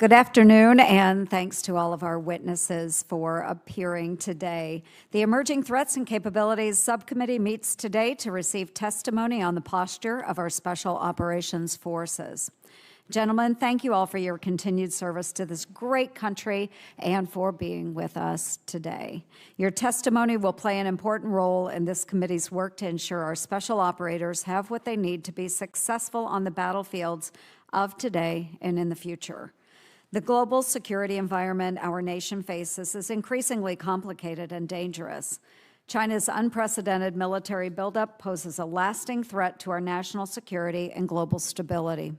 Good afternoon, and thanks to all of our witnesses for appearing today. The Emerging Threats and Capabilities Subcommittee meets today to receive testimony on the posture of our Special Operations Forces. Gentlemen, thank you all for your continued service to this great country and for being with us today. Your testimony will play an important role in this committee's work to ensure our special operators have what they need to be successful on the battlefields of today and in the future. The global security environment our nation faces is increasingly complicated and dangerous. China's unprecedented military buildup poses a lasting threat to our national security and global stability.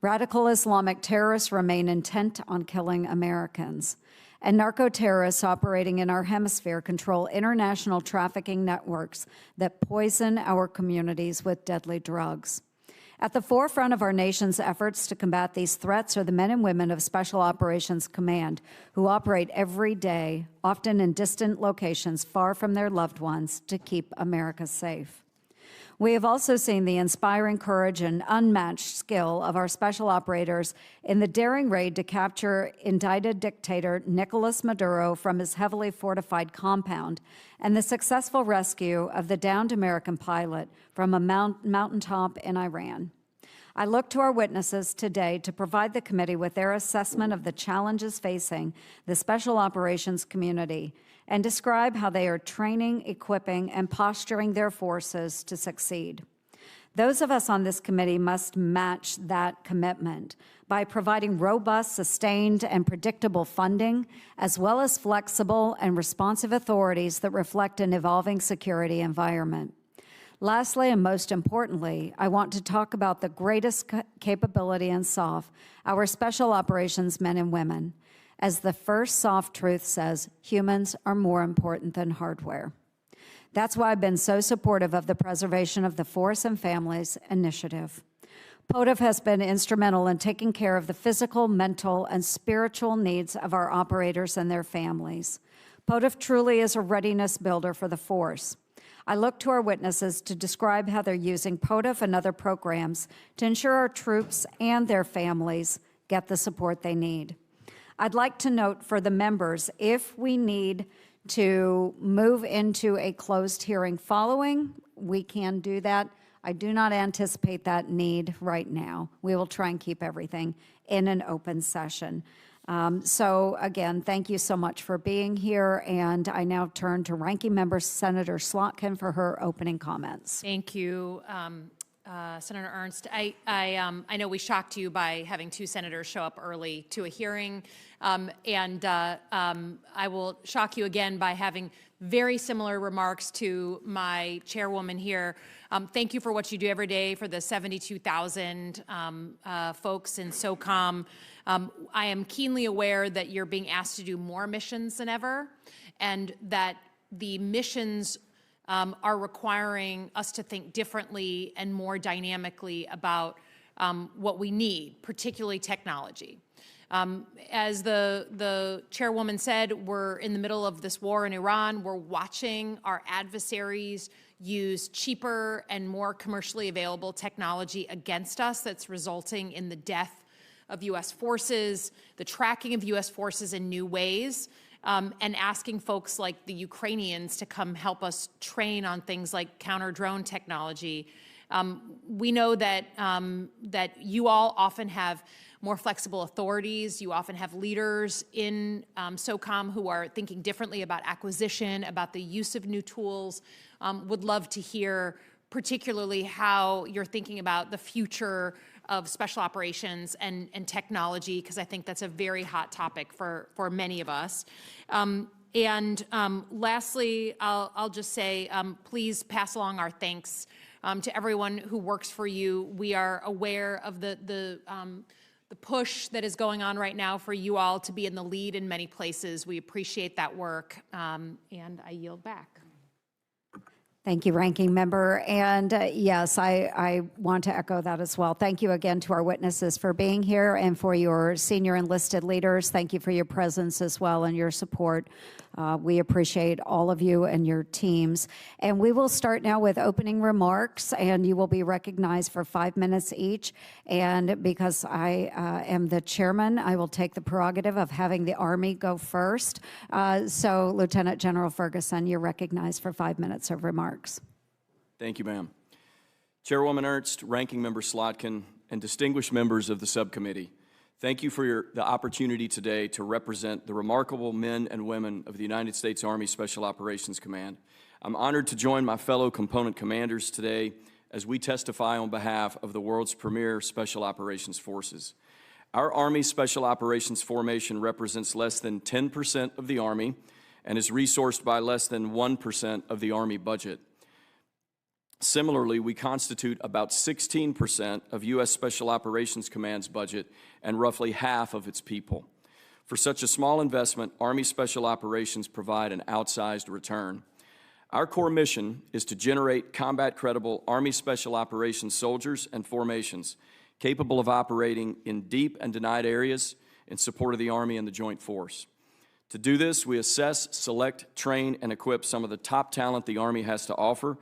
Radical Islamic terrorists remain intent on killing Americans, and narco-terrorists operating in our hemisphere control international trafficking networks that poison our communities with deadly drugs. At the forefront of our nation's efforts to combat these threats are the men and women of Special Operations Command who operate every day, often in distant locations far from their loved ones, to keep America safe. We have also seen the inspiring courage and unmatched skill of our special operators in the daring raid to capture indicted dictator Nicolas Maduro from his heavily fortified compound and the successful rescue of the downed American pilot from a mountaintop in Iran. I look to our witnesses today to provide the committee with their assessment of the challenges facing the special operations community and describe how they are training, equipping, and posturing their forces to succeed. Those of us on this committee must match that commitment by providing robust, sustained, and predictable funding, as well as flexible and responsive authorities that reflect an evolving security environment. Lastly, and most importantly, I want to talk about the greatest capability in SOF, our special operations men and women. As the first SOF truth says, humans are more important than hardware. That's why I've been so supportive of the Preservation of the Force and Families initiative. POTF has been instrumental in taking care of the physical, mental, and spiritual needs of our operators and their families. POTF truly is a readiness builder for the force. I look to our witnesses to describe how they're using POTF and other programs to ensure our troops and their families get the support they need. I'd like to note for the members, if we need to move into a closed hearing following, we can do that. I do not anticipate that need right now. We will try and keep everything in an open session. So again, thank you so much for being here, and I now turn to Ranking Member Senator Slotkin for her opening comments. Thank you, Senator Ernst. I know we shocked you by having two senators show up early to a hearing, and I will shock you again by having very similar remarks to my chairwoman here. Thank you for what you do every day for the 72,000 folks in SOCOM. I am keenly aware that you're being asked to do more missions than ever, and that the missions are requiring us to think differently and more dynamically about what we need, particularly technology. As the chairwoman said, we're in the middle of this war in Iran. We're watching our adversaries use cheaper and more commercially available technology against us that's resulting in the death of U.S. forces, the tracking of U.S. forces in new ways, and asking folks like the Ukrainians to come help us train on things like counter-drone technology. We know that, that you all often have more flexible authorities. You often have leaders in SOCOM who are thinking differently about acquisition, about the use of new tools. Would love to hear particularly how you're thinking about the future of special operations and technology, because I think that's a very hot topic for many of us. Lastly, I'll just say, please pass along our thanks to everyone who works for you. We are aware of the push that is going on right now for you all to be in the lead in many places. We appreciate that work, and I yield back. Thank you, Ranking Member. And yes, I want to echo that as well. Thank you again to our witnesses for being here, and for your senior enlisted leaders. Thank you for your presence as well and your support We appreciate all of you and your teams. And we will start now with opening remarks, and you will be recognized for 5 minutes each. And because I am the chairman, I will take the prerogative of having the Army go first. So Lieutenant General Ferguson, you're recognized for 5 minutes of remarks. Thank you, ma'am. Chairwoman Ernst, Ranking Member Slotkin, and distinguished members of the subcommittee, thank you for the opportunity today to represent the remarkable men and women of the United States Army Special Operations Command. I'm honored to join my fellow component commanders today as we testify on behalf of the world's premier Special Operations Forces. Our Army Special Operations formation represents less than 10% of the Army and is resourced by less than 1% of the Army budget. Similarly, we constitute about 16% of U.S. Special Operations Command's budget and roughly half of its people. For such a small investment, Army Special Operations provide an outsized return. Our core mission is to generate combat-credible Army Special Operations soldiers and formations capable of operating in deep and denied areas in support of the Army and the Joint Force. To do this, we assess, select, train, and equip some of the top talent the Army has to offer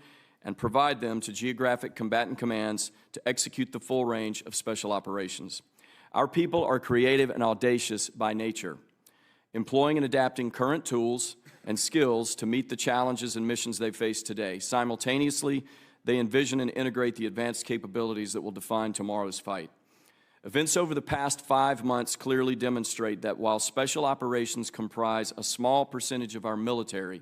and provide them to geographic combatant commands to execute the full range of special operations. Our people are creative and audacious by nature, employing and adapting current tools and skills to meet the challenges and missions they face today. Simultaneously, they envision and integrate the advanced capabilities that will define tomorrow's fight. Events over the past 5 months clearly demonstrate that while special operations comprise a small percentage of our military,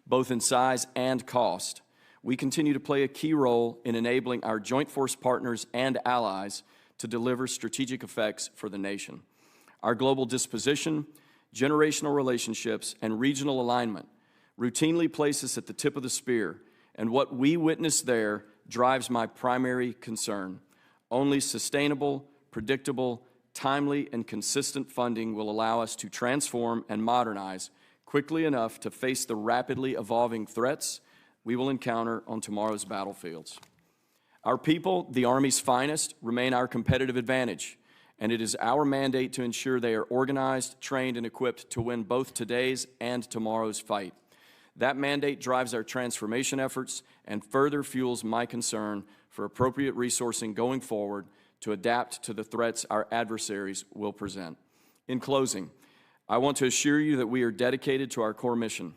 both in size and cost, we continue to play a key role in enabling our joint force partners and allies to deliver strategic effects for the nation. Our global disposition, generational relationships, and regional alignment routinely place us at the tip of the spear, and what we witness there drives my primary concern. Only sustainable, predictable, timely, and consistent funding will allow us to transform and modernize quickly enough to face the rapidly evolving threats we will encounter on tomorrow's battlefields. Our people, the Army's finest, remain our competitive advantage, and it is our mandate to ensure they are organized, trained, and equipped to win both today's and tomorrow's fight. That mandate drives our transformation efforts and further fuels my concern for appropriate resourcing going forward to adapt to the threats our adversaries will present. In closing, I want to assure you that we are dedicated to our core mission.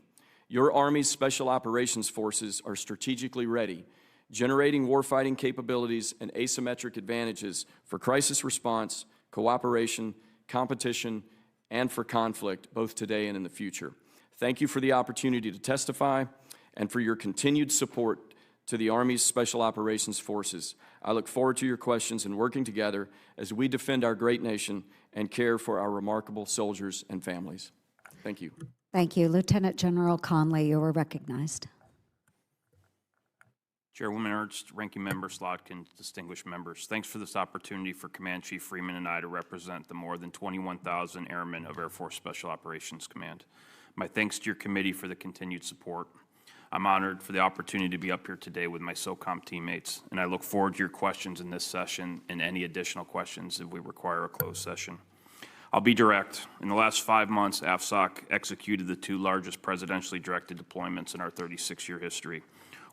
Your Army's Special Operations Forces are strategically ready, generating warfighting capabilities and asymmetric advantages for crisis response, cooperation, competition, and for conflict, both today and in the future. Thank you for the opportunity to testify and for your continued support to the Army's Special Operations Forces. I look forward to your questions and working together as we defend our great nation and care for our remarkable soldiers and families. Thank you. Thank you. Lieutenant General Conley, you are recognized. Chairwoman Ernst, Ranking Member Slotkin, distinguished members, thanks for this opportunity for Command Chief Freeman and I to represent the more than 21,000 airmen of Air Force Special Operations Command. My thanks to your committee for the continued support. I'm honored for the opportunity to be up here today with my SOCOM teammates, and I look forward to your questions in this session and any additional questions if we require a closed session. I'll be direct. In the last 5 months, AFSOC executed the 2 largest presidentially directed deployments in our 36-year history,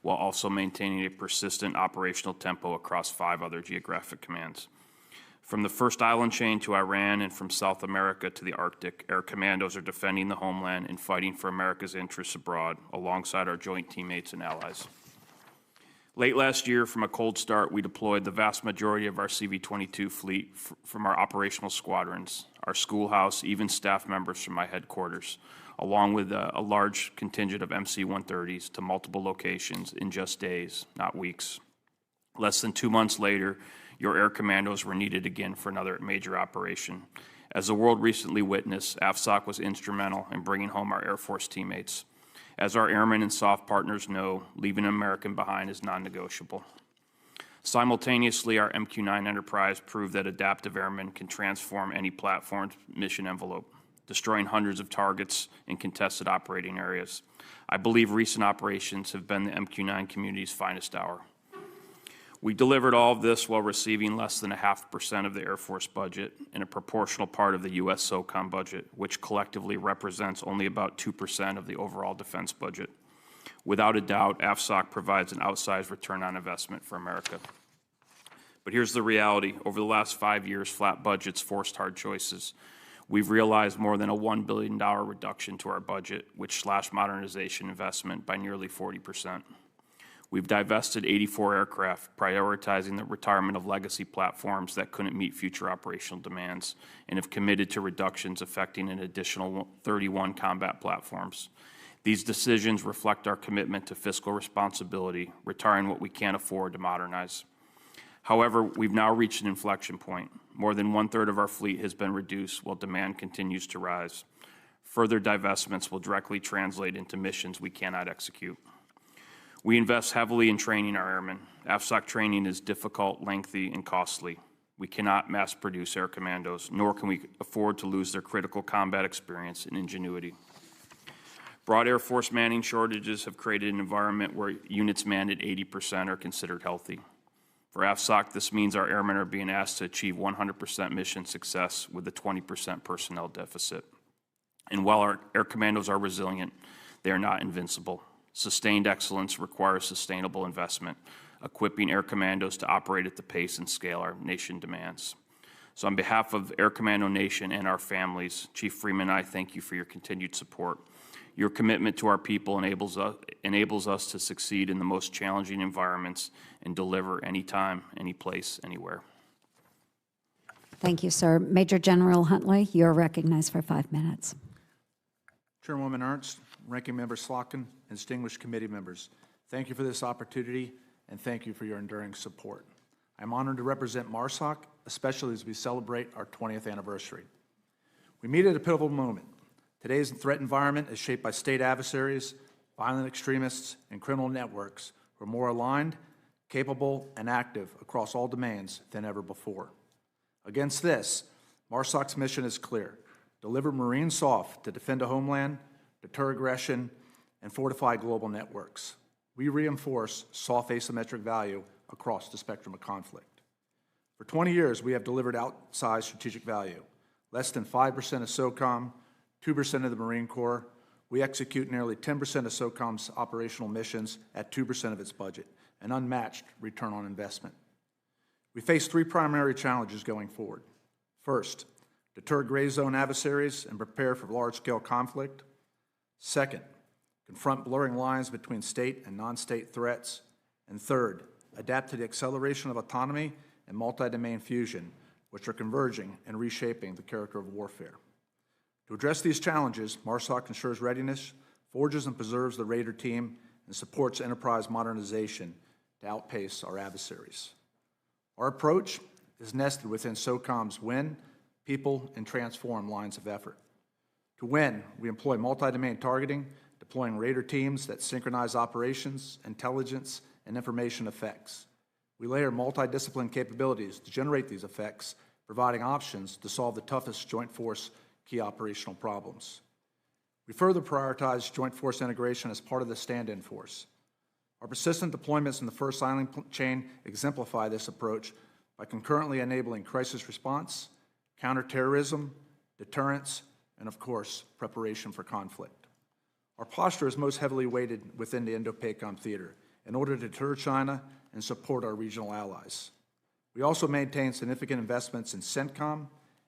while also maintaining a persistent operational tempo across 5 other geographic commands. From the first island chain to Iran and from South America to the Arctic, Air Commandos are defending the homeland and fighting for America's interests abroad alongside our joint teammates and allies. Late last year, from a cold start, we deployed the vast majority of our CV-22 fleet from our operational squadrons, our schoolhouse, even staff members from my headquarters, along with a large contingent of MC-130s to multiple locations in just days, not weeks. Less than 2 months later, your air commandos were needed again for another major operation. As the world recently witnessed, AFSOC was instrumental in bringing home our Air Force teammates. As our airmen and SOF partners know, leaving an American behind is non-negotiable. Simultaneously, our MQ-9 enterprise proved that adaptive airmen can transform any platform's mission envelope, destroying hundreds of targets in contested operating areas. I believe recent operations have been the MQ-9 community's finest hour. We delivered all of this while receiving less than 0.5% of the Air Force budget and a proportional part of the U.S. SOCOM budget, which collectively represents only about 2% of the overall defense budget. Without a doubt, AFSOC provides an outsized return on investment for America. But here's the reality. Over the last 5 years, flat budgets forced hard choices. We've realized more than a $1 billion reduction to our budget, which slashed modernization investment by nearly 40%. We've divested 84 aircraft, prioritizing the retirement of legacy platforms that couldn't meet future operational demands, and have committed to reductions affecting an additional 31 combat platforms. These decisions reflect our commitment to fiscal responsibility, retiring what we can't afford to modernize. However, we've now reached an inflection point. More than 1/3 of our fleet has been reduced while demand continues to rise. Further divestments will directly translate into missions we cannot execute. We invest heavily in training our airmen. AFSOC training is difficult, lengthy, and costly. We cannot mass produce air commandos, nor can we afford to lose their critical combat experience and ingenuity. Broad Air Force manning shortages have created an environment where units manned at 80% are considered healthy. For AFSOC, this means our airmen are being asked to achieve 100% mission success with a 20% personnel deficit. And while our air commandos are resilient, they are not invincible. Sustained excellence requires sustainable investment, equipping air commandos to operate at the pace and scale our nation demands. So on behalf of Air Commando Nation and our families, Chief Freeman and I thank you for your continued support. Your commitment to our people enables us to succeed in the most challenging environments and deliver anytime, any place, anywhere. Thank you, sir. Major General Huntley, you're recognized for 5 minutes. Chairwoman Ernst, Ranking Member Slotkin, and distinguished committee members, thank you for this opportunity, and thank you for your enduring support. I'm honored to represent MARSOC, especially as we celebrate our 20th anniversary. We meet at a pivotal moment. Today's threat environment is shaped by state adversaries, violent extremists, and criminal networks who are more aligned, capable, and active across all domains than ever before. Against this, MARSOC's mission is clear: deliver Marine SOF to defend a homeland, deter aggression, and fortify global networks. We reinforce SOF asymmetric value across the spectrum of conflict. For 20 years, we have delivered outsized strategic value. Less than 5% of SOCOM, 2% of the Marine Corps. We execute nearly 10% of SOCOM's operational missions at 2% of its budget, an unmatched return on investment. We face 3 primary challenges going forward. First, deter gray zone adversaries and prepare for large-scale conflict. Second, confront blurring lines between state and non-state threats. And third, adapt to the acceleration of autonomy and multi-domain fusion, which are converging and reshaping the character of warfare. To address these challenges, MARSOC ensures readiness, forges and preserves the Raider team, and supports enterprise modernization to outpace our adversaries. Our approach is nested within SOCOM's win, people, and transform lines of effort. To win, we employ multi-domain targeting, deploying Raider teams that synchronize operations, intelligence, and information effects. We layer multidiscipline capabilities to generate these effects, providing options to solve the toughest joint force key operational problems. We further prioritize joint force integration as part of the stand-in force. Our persistent deployments in the first line chain exemplify this approach by concurrently enabling crisis response, counterterrorism, deterrence, and of course, preparation for conflict. Our posture is most heavily weighted within the Indo-PACOM theater in order to deter China and support our regional allies. We also maintain significant investments in CENTCOM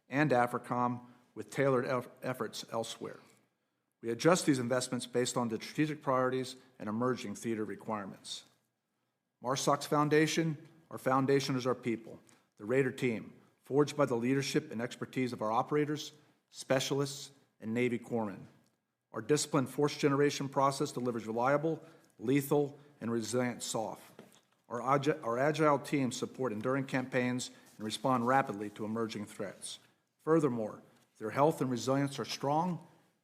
and AFRICOM with tailored efforts elsewhere. We adjust these investments based on the strategic priorities and emerging theater requirements. MARSOC's foundation, our foundation is our people, the Raider team, forged by the leadership and expertise of our operators, specialists, and Navy corpsmen. Our disciplined force generation process delivers reliable, lethal, and resilient SOF. Our agile teams support enduring campaigns and respond rapidly to emerging threats. Furthermore, their health and resilience are strong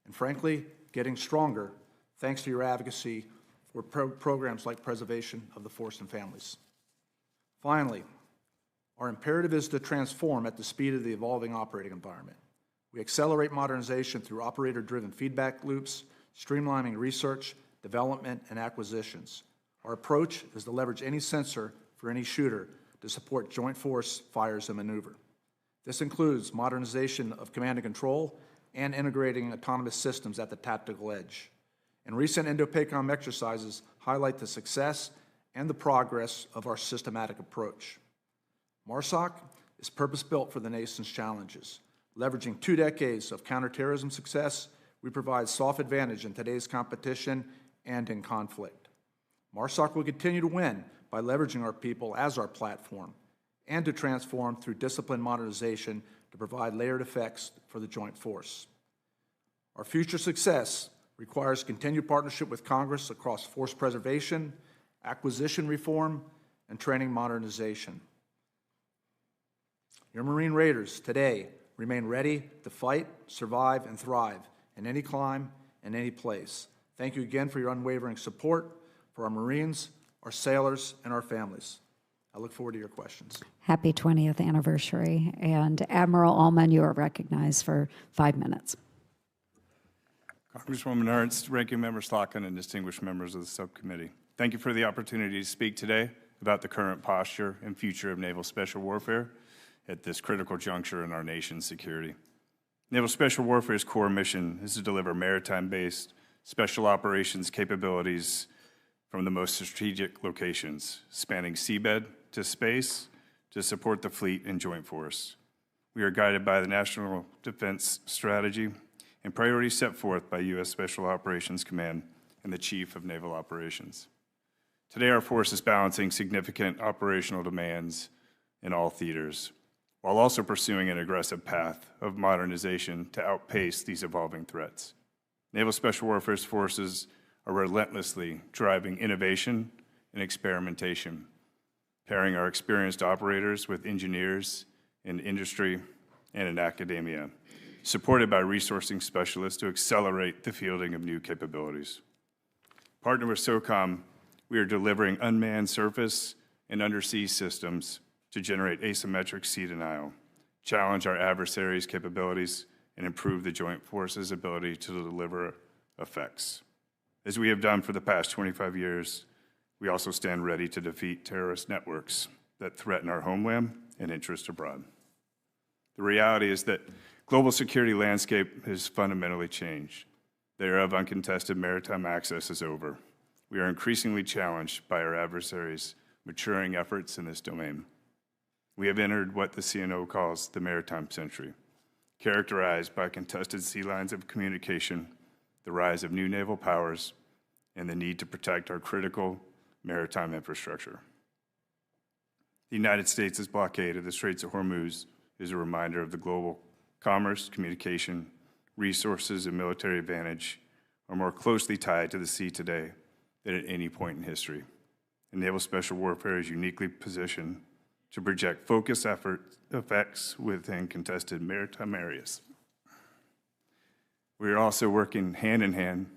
and, frankly, getting stronger thanks to your advocacy for programs like preservation of the force and families. Finally, our imperative is to transform at the speed of the evolving operating environment. We accelerate modernization through operator-driven feedback loops, streamlining research, development, and acquisitions. Our approach is to leverage any sensor for any shooter to support joint force fires and maneuver. This includes modernization of command and control and integrating autonomous systems at the tactical edge. And recent INDOPACOM exercises highlight the success and the progress of our systematic approach. MARSOC is purpose-built for the nation's challenges. Leveraging 2 decades of counterterrorism success, we provide soft advantage in today's competition and in conflict. MARSOC will continue to win by leveraging our people as our platform and to transform through disciplined modernization to provide layered effects for the joint force. Our future success requires continued partnership with Congress across force preservation, acquisition reform, and training modernization. Your Marine Raiders today remain ready to fight, survive, and thrive in any climb and any place. Thank you again for your unwavering support for our Marines, our sailors, and our families. I look forward to your questions. Happy 20th anniversary. And Admiral Ullman, you are recognized for 5 minutes. Congresswoman Ernst, Ranking Member Slotkin, and distinguished members of the subcommittee. Thank you for the opportunity to speak today about the current posture and future of naval special warfare at this critical juncture in our nation's security. Naval Special Warfare's core mission is to deliver maritime-based special operations capabilities from the most strategic locations, spanning seabed to space, to support the fleet and joint force. We are guided by the National Defense Strategy and priorities set forth by U.S. Special Operations Command and the Chief of Naval Operations. Today, our force is balancing significant operational demands in all theaters, while also pursuing an aggressive path of modernization to outpace these evolving threats. Naval Special Warfare's forces are relentlessly driving innovation and experimentation, pairing our experienced operators with engineers in industry and in academia, supported by resourcing specialists to accelerate the fielding of new capabilities. Partnered with SOCOM, we are delivering unmanned surface and undersea systems to generate asymmetric sea denial, challenge our adversaries' capabilities, and improve the joint force's ability to deliver effects. As we have done for the past 25 years, we also stand ready to defeat terrorist networks that threaten our homeland and interests abroad. The reality is that global security landscape has fundamentally changed. The era of uncontested maritime access is over. We are increasingly challenged by our adversaries' maturing efforts in this domain. We have entered what the CNO calls the maritime century, characterized by contested sea lines of communication, the rise of new naval powers, and the need to protect our critical maritime infrastructure. The United States' blockade of the Straits of Hormuz is a reminder of the global commerce, communication, resources, and military advantage are more closely tied to the sea today than at any point in history. And Naval Special Warfare is uniquely positioned to project focused effects within contested maritime areas. We are also working hand in hand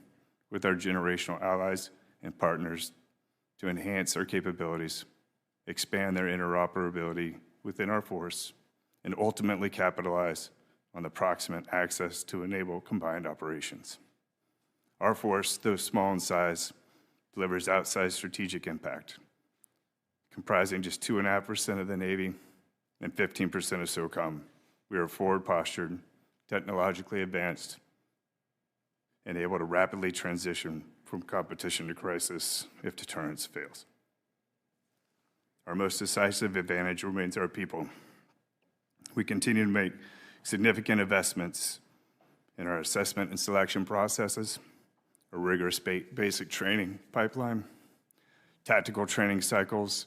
with our generational allies and partners to enhance our capabilities, expand their interoperability within our force, and ultimately capitalize on the proximate access to enable combined operations. Our force, though small in size, delivers outsized strategic impact, comprising just 2.5% of the Navy and 15% of SOCOM. We are forward-postured, technologically advanced, and able to rapidly transition from competition to crisis if deterrence fails. Our most decisive advantage remains our people. We continue to make significant investments in our assessment and selection processes, a rigorous basic training pipeline, tactical training cycles,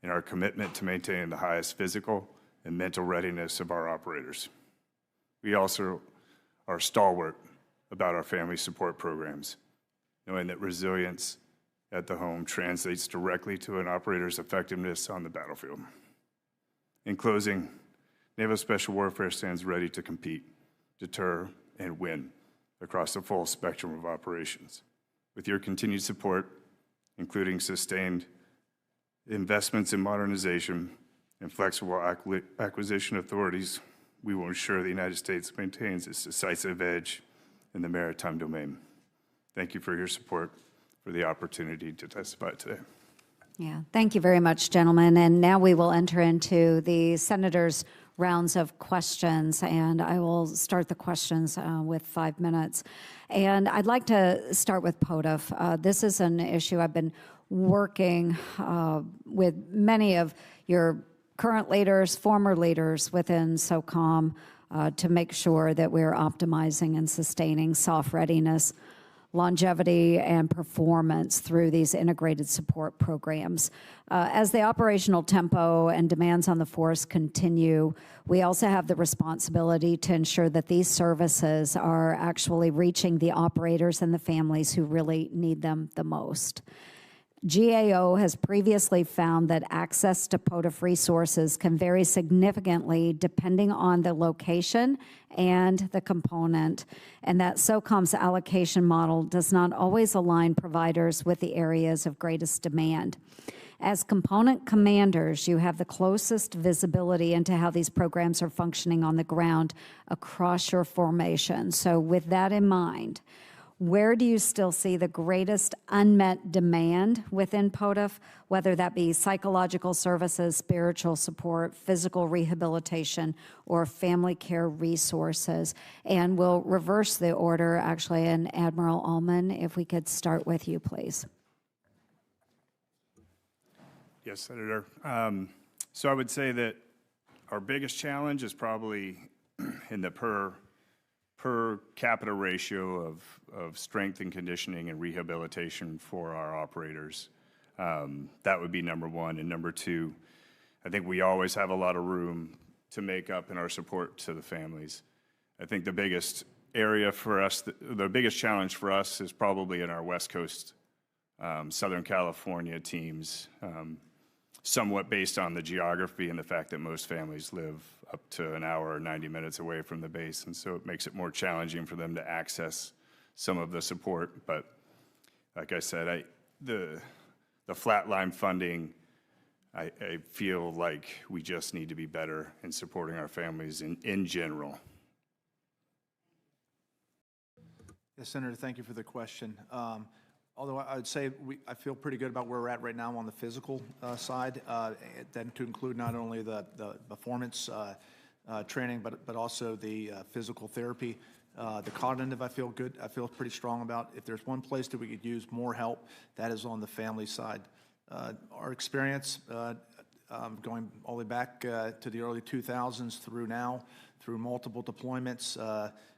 and our commitment to maintaining the highest physical and mental readiness of our operators. We also are stalwart about our family support programs, knowing that resilience at the home translates directly to an operator's effectiveness on the battlefield. In closing, Naval Special Warfare stands ready to compete, deter, and win across the full spectrum of operations. With your continued support, including sustained investments in modernization and flexible acquisition authorities, we will ensure the United States maintains its decisive edge in the maritime domain. Thank you for your support, for the opportunity to testify today. Yeah, thank you very much, gentlemen. And now we will enter into the senators' rounds of questions, and I will start the questions with 5 minutes. And I'd like to start with POTF. This is an issue I've been working with many of your current leaders, former leaders within SOCOM to make sure that we're optimizing and sustaining SOF readiness, longevity, and performance through these integrated support programs. As the operational tempo and demands on the force continue, we also have the responsibility to ensure that these services are actually reaching the operators and the families who really need them the most. GAO has previously found that access to POTF resources can vary significantly depending on the location and the component, and that SOCOM's allocation model does not always align providers with the areas of greatest demand. As component commanders, you have the closest visibility into how these programs are functioning on the ground across your formation. So with that in mind, where do you still see the greatest unmet demand within POTF, whether that be psychological services, spiritual support, physical rehabilitation, or family care resources? And we'll reverse the order, actually, and Admiral Ullman, if we could start with you, please. Yes, Senator. So I would say that our biggest challenge is probably in the per capita ratio of strength and conditioning and rehabilitation for our operators. That would be number one. And number two, I think we always have a lot of room to make up in our support to the families. I think the biggest area for us, the biggest challenge for us is probably in our West Coast, Southern California teams, somewhat based on the geography and the fact that most families live up to an hour or 90 minutes away from the base. And so it makes it more challenging for them to access some of the support. But like I said, the flatline funding, I feel like we just need to be better in supporting our families in general. Yes, Senator, thank you for the question. Although I would say I feel pretty good about where we're at right now on the physical side, then to include not only the performance training, but also the physical therapy. The cognitive, I feel good. I feel pretty strong about. If there's one place that we could use more help, that is on the family side. Our experience going all the way back to the early 2000s through now, through multiple deployments,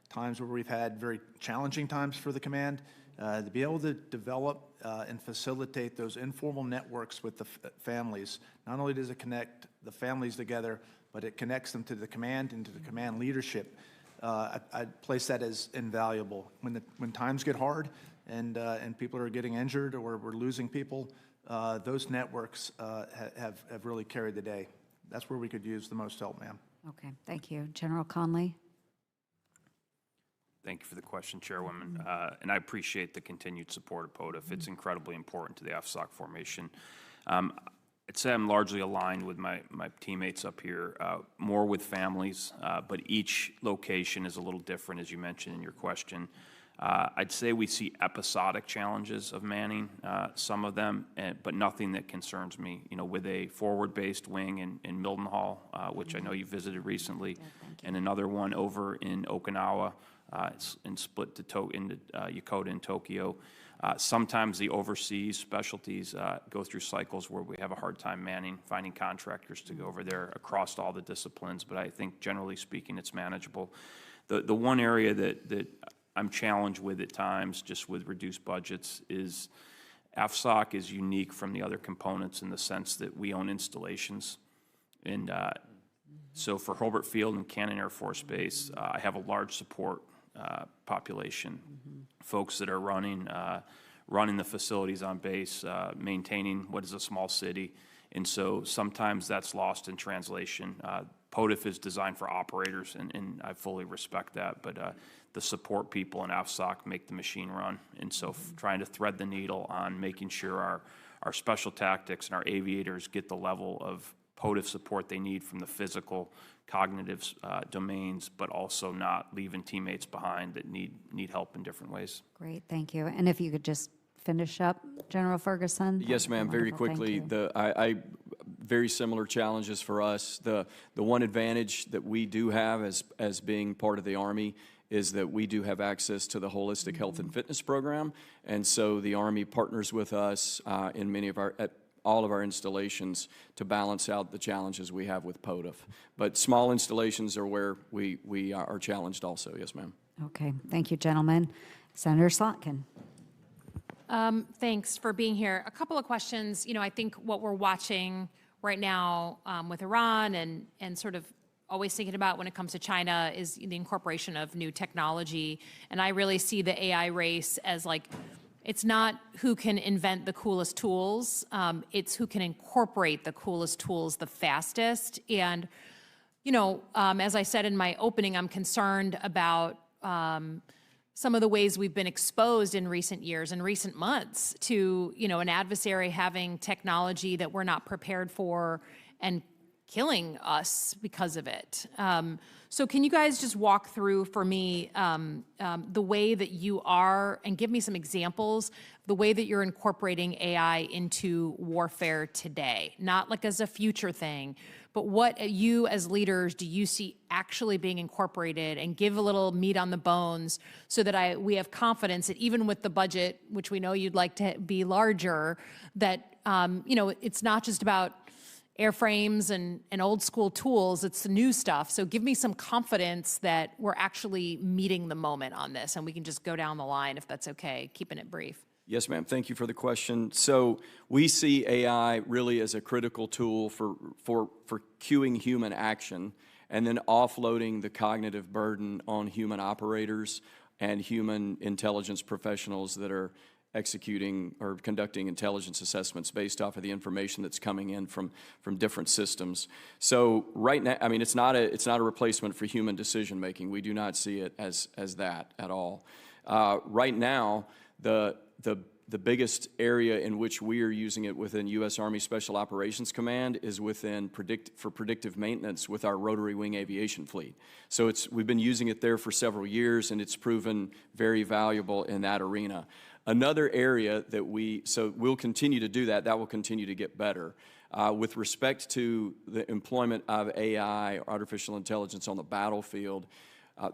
times where we've had very challenging times for the command, to be able to develop and facilitate those informal networks with the families. Not only does it connect the families together, but it connects them to the command and to the command leadership. I'd place that as invaluable. When times get hard and people are getting injured or we're losing people, those networks have really carried the day. That's where we could use the most help, ma'am. Okay, thank you. General Conley? Thank you for the question, Chairwoman. And I appreciate the continued support of POTF. It's incredibly important to the FSOC formation. I'd say I'm largely aligned with my teammates up here, more with families, but each location is a little different, as you mentioned in your question. I'd say we see episodic challenges of manning, some of them, but nothing that concerns me. You know, with a forward-based wing in Mildenhall, which I know you visited recently, and another one over in Okinawa, and split into Yokota and Tokyo. Sometimes the overseas specialties go through cycles where we have a hard time finding contractors to go over there across all the disciplines, but I think generally speaking it's manageable. The one area that I'm challenged with at times, just with reduced budgets, is FSOC is unique from the other components in the sense that we own installations. And so for Hobart Field and Cannon Air Force Base, I have a large support population, folks that are running the facilities on base, maintaining what is a small city, and so sometimes that's lost in translation. POTF is designed for operators, and I fully respect that, but the support people in AFSOC make the machine run, and so trying to thread the needle on making sure our special tactics and our aviators get the level of POTF support they need from the physical, cognitive domains, but also not leaving teammates behind that need help in different ways. Great, thank you. And if you could just finish up, General Ferguson? Yes, ma'am. Very Wonderful. Thank quickly, you. Very similar challenges for us. The one advantage that we do have as being part of the Army is that we do have access to the holistic health and fitness program, and so the Army partners with us in many of at all of our installations to balance out the challenges we have with POTF. But small installations are where we are challenged also. Yes, ma'am. Okay, thank you, gentlemen. Senator Slotkin. Thanks for being here. A couple of questions. I think what we're watching right now with Iran and sort of always thinking about when it comes to China is the incorporation of new technology. And I really see the AI race as like, it's not who can invent the coolest tools, it's who can incorporate the coolest tools the fastest. And, as I said in my opening, I'm concerned about some of the ways we've been exposed in recent years and recent months to, an adversary having technology that we're not prepared for and killing us because of it. So can you guys just walk through for me the way that you are, and give me some examples, the way that you're incorporating AI into warfare today, not like as a future thing, but what you as leaders do you see actually being incorporated, and give a little meat on the bones so that we have confidence that even with the budget, which we know you'd like to be larger, that it's not just about airframes and old school tools, it's the new stuff. So give me some confidence that we're actually meeting the moment on this, and we can just go down the line if that's okay, keeping it brief. Yes, ma'am. Thank you for the question. So we see AI really as a critical tool for cueing human action and then offloading the cognitive burden on human operators and human intelligence professionals that are executing or conducting intelligence assessments based off of the information that's coming in from different systems. So right now, I mean, it's not a replacement for human decision making. We do not see it as that at all. Right now, the biggest area in which we are using it within U.S. Army Special Operations Command is within predictive maintenance with our rotary wing aviation fleet. So we've been using it there for several years, and it's proven very valuable in that arena. Another area that so we'll continue to do that will continue to get better. With respect to the employment of AI, or artificial intelligence, on the battlefield,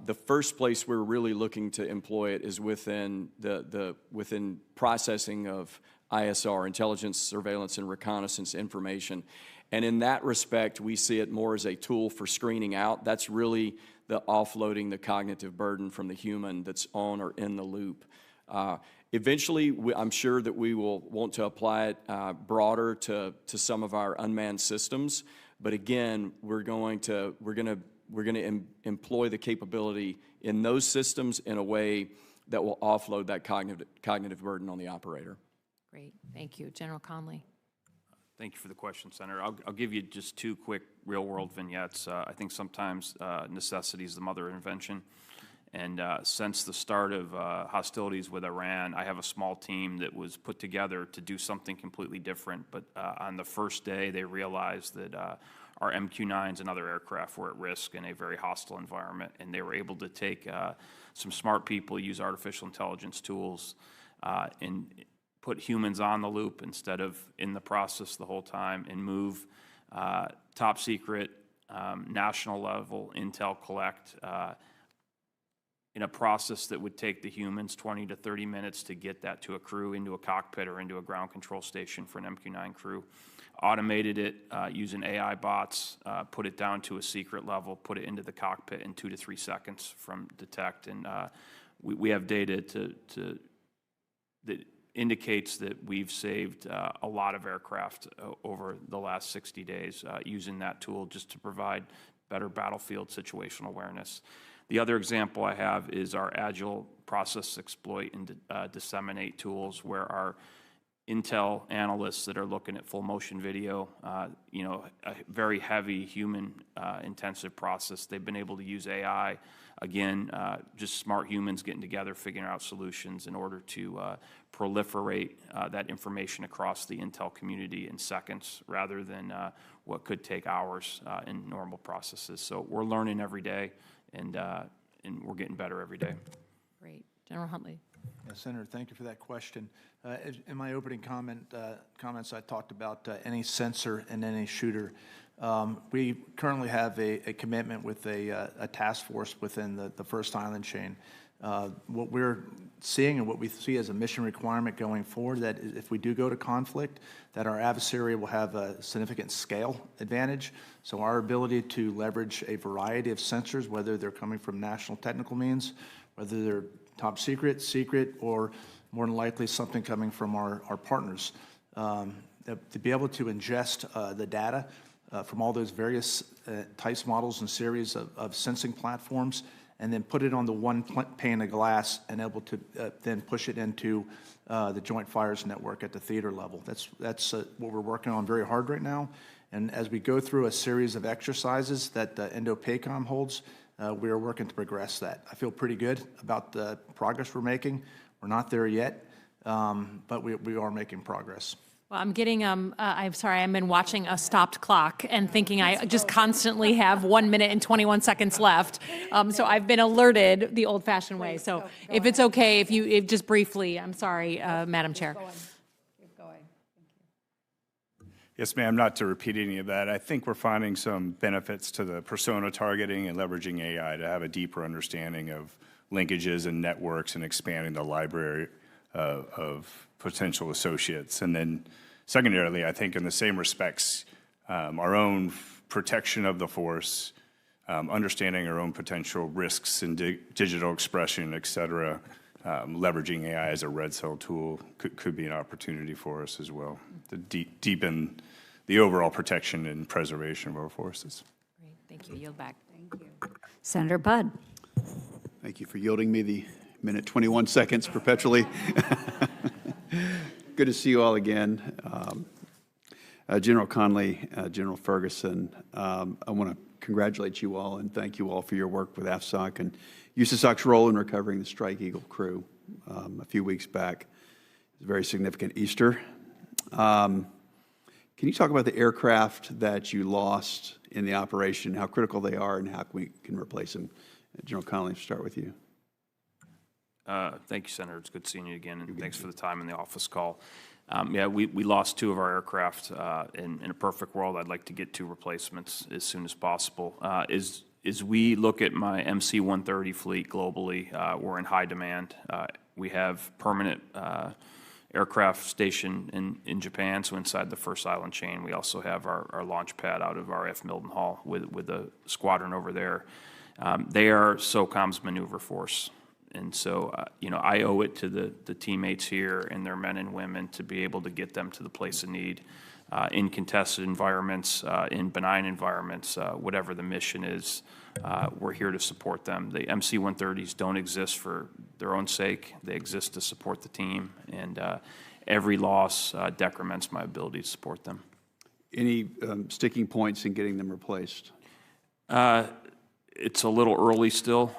the first place we're really looking to employ it is within within processing of ISR, intelligence, surveillance, and reconnaissance information. And in that respect, we see it more as a tool for screening out. That's really the offloading the cognitive burden from the human that's on or in the loop. Eventually, I'm sure that we will want to apply it broader to some of our unmanned systems. But again, we're going to employ the capability in those systems in a way that will offload that cognitive burden on the operator. Great, thank you. General Conley. Thank you for the question, Senator. I'll give you just two quick real-world vignettes. I think sometimes necessity is the mother of invention. And since the start of hostilities with Iran, I have a small team that was put together to do something completely different. But on the first day, they realized that our MQ-9s and other aircraft were at risk in a very hostile environment. And they were able to take some smart people, use artificial intelligence tools, and put humans on the loop instead of in the process the whole time, and move top secret, national level intel collect in a process that would take the humans 20 to 30 minutes to get that to a crew, into a cockpit or into a ground control station for an MQ-9 crew. Automated it using AI bots, put it down to a secret level, put it into the cockpit in 2 to 3 seconds from detect. And we have data that indicates that we've saved a lot of aircraft over the last 60 days using that tool, just to provide better battlefield situational awareness. The other example I have is our agile process exploit and disseminate tools, where our intel analysts that are looking at full motion video, a very heavy human intensive process, they've been able to use AI, again, just smart humans getting together, figuring out solutions in order to proliferate that information across the intel community in seconds, rather than what could take hours in normal processes. So we're learning every day, and we're getting better every day. Great. General Huntley. Senator, thank you for that question. In my opening comments, I talked about any sensor and any shooter. We currently have a commitment with a task force within the first island chain. What we're seeing and what we see as a mission requirement going forward, that if we do go to conflict, that our adversary will have a significant scale advantage. So our ability to leverage a variety of sensors, whether they're coming from national technical means, whether they're top secret, or more than likely something coming from our partners, to be able to ingest the data from all those various types, models, and series of sensing platforms, and then put it on the one pane of glass and able to then push it into the Joint Fires Network at the theater level. That's what we're working on very hard right now. And as we go through a series of exercises that Indo-PACOM holds, we are working to progress that. I feel pretty good about the progress we're making. We're not there yet, but we are making progress. Well, I'm getting, I'm sorry, I've been watching a stopped clock and thinking I just constantly have 1 minute and 21 seconds left. So I've been alerted the old-fashioned way. So if it's okay, if just briefly, I'm sorry, Madam Chair. Keep going. Yes, ma'am, not to repeat any of that. I think we're finding some benefits to the persona targeting and leveraging AI to have a deeper understanding of linkages and networks and expanding the library of potential associates. And then secondarily, I think in the same respects, our own protection of the force, understanding our own potential risks in digital expression, et cetera, leveraging AI as a red cell tool could be an opportunity for us as well to deepen the overall protection and preservation of our forces. Great, thank you. Yield back. Thank you. Senator Budd. Thank you for yielding me the minute 21 seconds perpetually. Good to see you all again. General Conley, General Ferguson, I want to congratulate you all and thank you all for your work with AFSOC and USASOC's role in recovering the Strike Eagle crew a few weeks back. It was a very significant Easter. Can you talk about the aircraft that you lost in the operation, how critical they are, and how we can replace them? General Conley, start with you. Thank you, Senator. It's good seeing you again, and thanks for the time in the office call. Yeah, we lost 2 of our aircraft. In a perfect world, I'd like to get 2 replacements as soon as possible. As we look at my MC-130 fleet globally, we're in high demand. We have permanent aircraft stationed in Japan, so inside the first island chain. We also have our launch pad out of RF Mildenhall with a squadron over there. They are SOCOM's maneuver force. And so, I owe it to the teammates here and their men and women to be able to get them to the place of need in contested environments, in benign environments, whatever the mission is. We're here to support them. The MC-130s don't exist for their own sake. They exist to support the team, and every loss decrements my ability to support them. Any sticking points in getting them replaced? It's a little early still.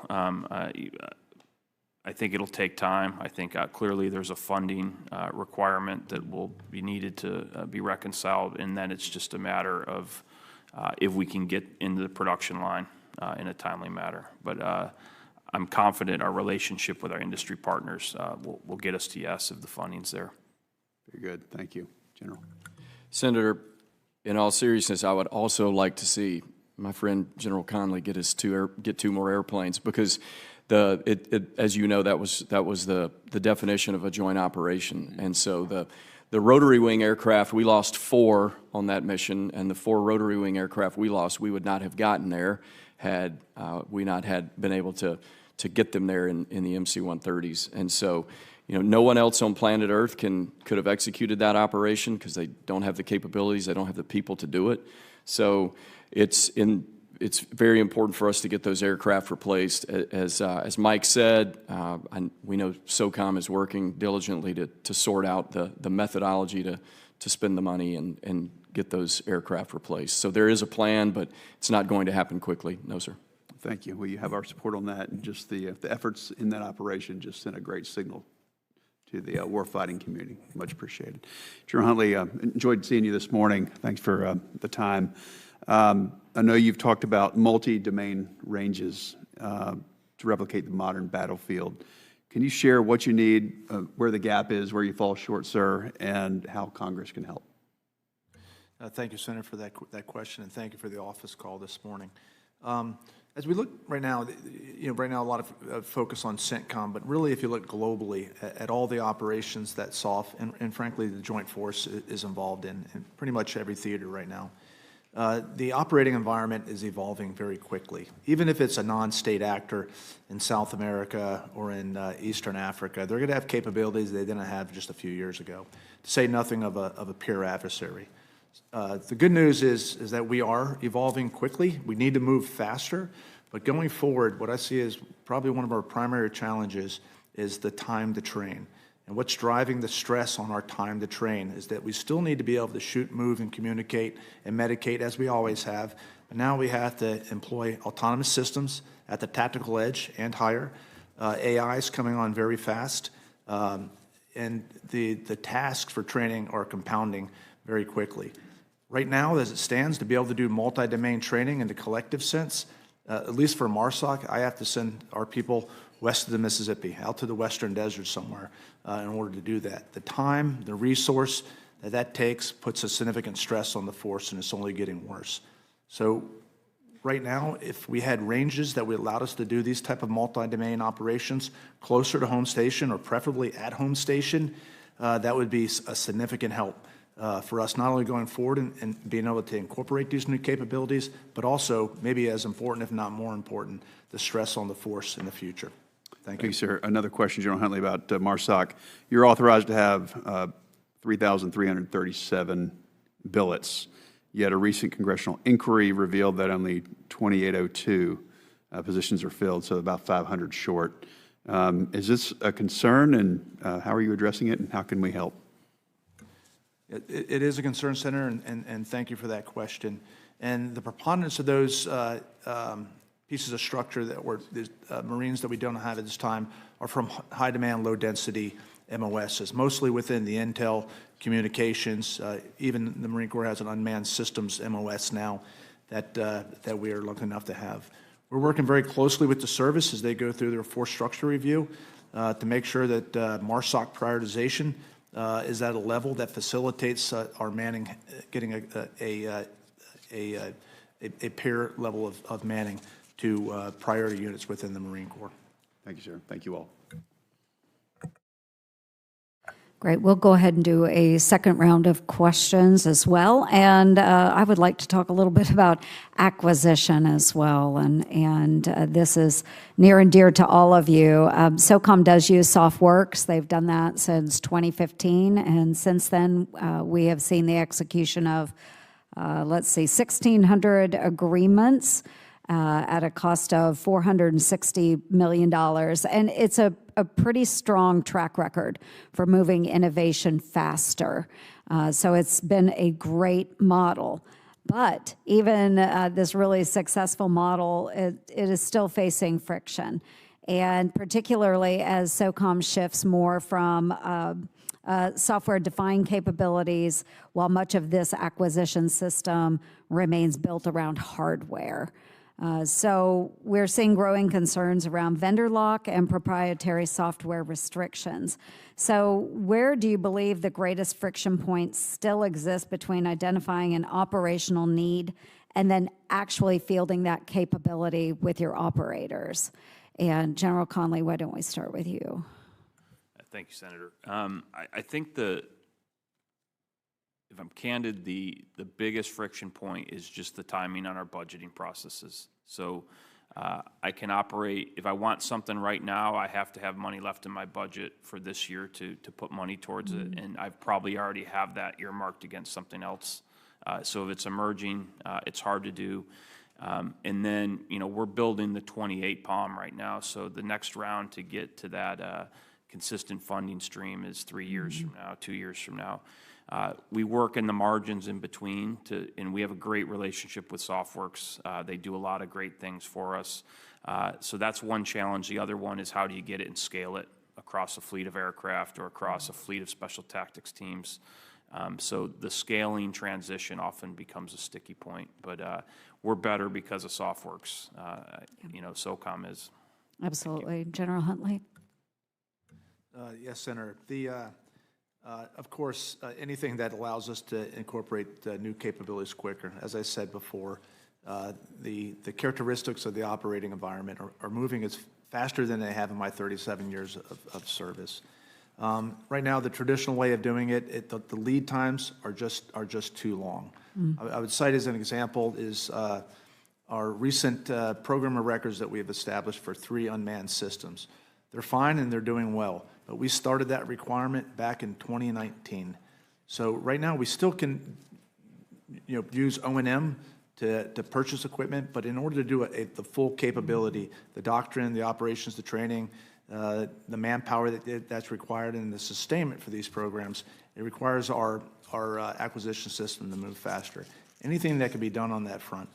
I think it'll take time. I think clearly there's a funding requirement that will be needed to be reconciled, and then it's just a matter of if we can get into the production line in a timely manner. But I'm confident our relationship with our industry partners will get us to yes if the funding's there. Very good. Thank you, General. Senator, in all seriousness, I would also like to see my friend General Conley get 2 more airplanes, because as you know, that was the definition of a joint operation. And so the rotary wing aircraft, we lost 4 on that mission, and the 4 rotary wing aircraft we lost, we would not have gotten there had we not had been able to get them there in the MC-130s. And so, no one else on planet Earth could have executed that operation because they don't have the capabilities, they don't have the people to do it. So it's very important for us to get those aircraft replaced. As Mike said, we know SOCOM is working diligently to sort out the methodology to spend the money and get those aircraft replaced. So there is a plan, but it's not going to happen quickly. No, sir. Thank you. Well, you have our support on that, and just the efforts in that operation just sent a great signal to the warfighting community. Much appreciated. General Huntley, enjoyed seeing you this morning. Thanks for the time. I know you've talked about multi-domain ranges to replicate the modern battlefield. Can you share what you need, where the gap is, where you fall short, sir, and how Congress can help? Thank you, Senator, for that question, and thank you for the office call this morning. As we look right now, right now a lot of focus on CENTCOM, but really if you look globally at all the operations that SOF and frankly the Joint Force is involved in pretty much every theater right now, the operating environment is evolving very quickly. Even if it's a non-state actor in South America or in Eastern Africa, they're going to have capabilities they didn't have just a few years ago, to say nothing of a peer adversary. The good news is that we are evolving quickly. We need to move faster, but going forward, what I see as probably one of our primary challenges is the time to train. And what's driving the stress on our time to train is that we still need to be able to shoot, move, and communicate and medicate as we always have. But now we have to employ autonomous systems at the tactical edge and higher. AI is coming on very fast, and the tasks for training are compounding very quickly. Right now, as it stands, to be able to do multi-domain training in the collective sense, at least for MARSOC, I have to send our people west of the Mississippi, out to the western desert somewhere in order to do that. The time, the resource that takes puts a significant stress on the force, and it's only getting worse. So right now, if we had ranges that would allow us to do these type of multi-domain operations closer to home station or preferably at home station, that would be a significant help. For us not only going forward and being able to incorporate these new capabilities, but also maybe as important, if not more important, the stress on the force in the future. Thank you, sir. Another question, General Huntley, about MARSOC. You're authorized to have 3,337 billets, yet a recent congressional inquiry revealed that only 2,802 positions are filled, so about 500 short. Is this a concern, and how are you addressing it, and how can we help? It is a concern, Senator, and thank you for that question. And the preponderance of those pieces of structure that were Marines that we don't have at this time are from high demand, low density MOSs, mostly within the intel communications. Even the Marine Corps has an unmanned systems MOS now that we are lucky enough to have. We're working very closely with the service as they go through their force structure review to make sure that MARSOC prioritization is at a level that facilitates our manning getting a peer level of manning to priority units within the Marine Corps. Thank you, sir. Thank you all. Great. We'll go ahead and do a second round of questions as well. And I would like to talk a little bit about acquisition as well. And this is near and dear to all of you. SOCOM does use SOFWORKS. They've done that since 2015. And since then, we have seen the execution of, 1,600 agreements at a cost of $460 million. And it's a pretty strong track record for moving innovation faster. So it's been a great model. But even this really successful model, it is still facing friction. And particularly as SOCOM shifts more from software-defined capabilities, while much of this acquisition system remains built around hardware. So we're seeing growing concerns around vendor lock and proprietary software restrictions. So where do you believe the greatest friction points still exist between identifying an operational need and then actually fielding that capability with your operators? And General Conley, why don't we start with you? Thank you, Senator. I think if I'm candid, the biggest friction point is just the timing on our budgeting processes. So I can operate, if I want something right now, I have to have money left in my budget for this year to put money towards it, and I probably already have that earmarked against something else. So if it's emerging, it's hard to do. And then, we're building the 28 POM right now, so the next round to get to that consistent funding stream is 3 years from now, 2 years from now. We work in the margins in between, and we have a great relationship with SOFWORKS. They do a lot of great things for us. So that's one challenge. The other one is how do you get it and scale it across a fleet of aircraft or across a fleet of special tactics teams. So the scaling transition often becomes a sticky point, but we're better because of SOFWORKS. SOCOM is. Absolutely. General Huntley? Yes, Senator. Of course, anything that allows us to incorporate new capabilities quicker. As I said before, the characteristics of the operating environment are moving as faster than they have in my 37 years of service. Right now, the traditional way of doing it, the lead times are just too long. I would cite as an example is our recent program of records that we have established for 3 unmanned systems. They're fine and they're doing well, but we started that requirement back in 2019. So right now we still can use O&M to purchase equipment, but in order to do the full capability, the doctrine, the operations, the training, the manpower that's required, and the sustainment for these programs, it requires our acquisition system to move faster. Anything that can be done on that front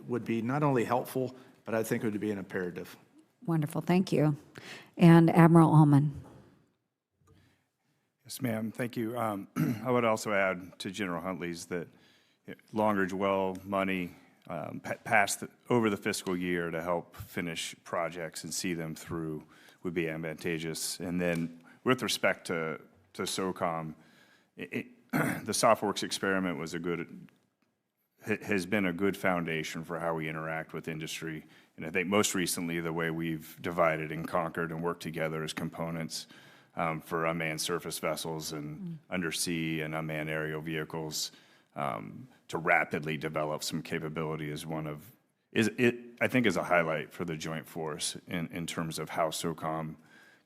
would be not only helpful, but I think it would be an imperative. Wonderful, thank you. And Admiral Ullman. Yes, ma'am, thank you. I would also add to General Huntley's that long-range well money passed over the fiscal year to help finish projects and see them through would be advantageous. And then with respect to SOCOM, the SoftWorks experiment was has been a good foundation for how we interact with industry. And I think most recently, the way we've divided and conquered and worked together as components for unmanned surface vessels and undersea and unmanned aerial vehicles to rapidly develop some capability is I think is a highlight for the Joint Force in terms of how SOCOM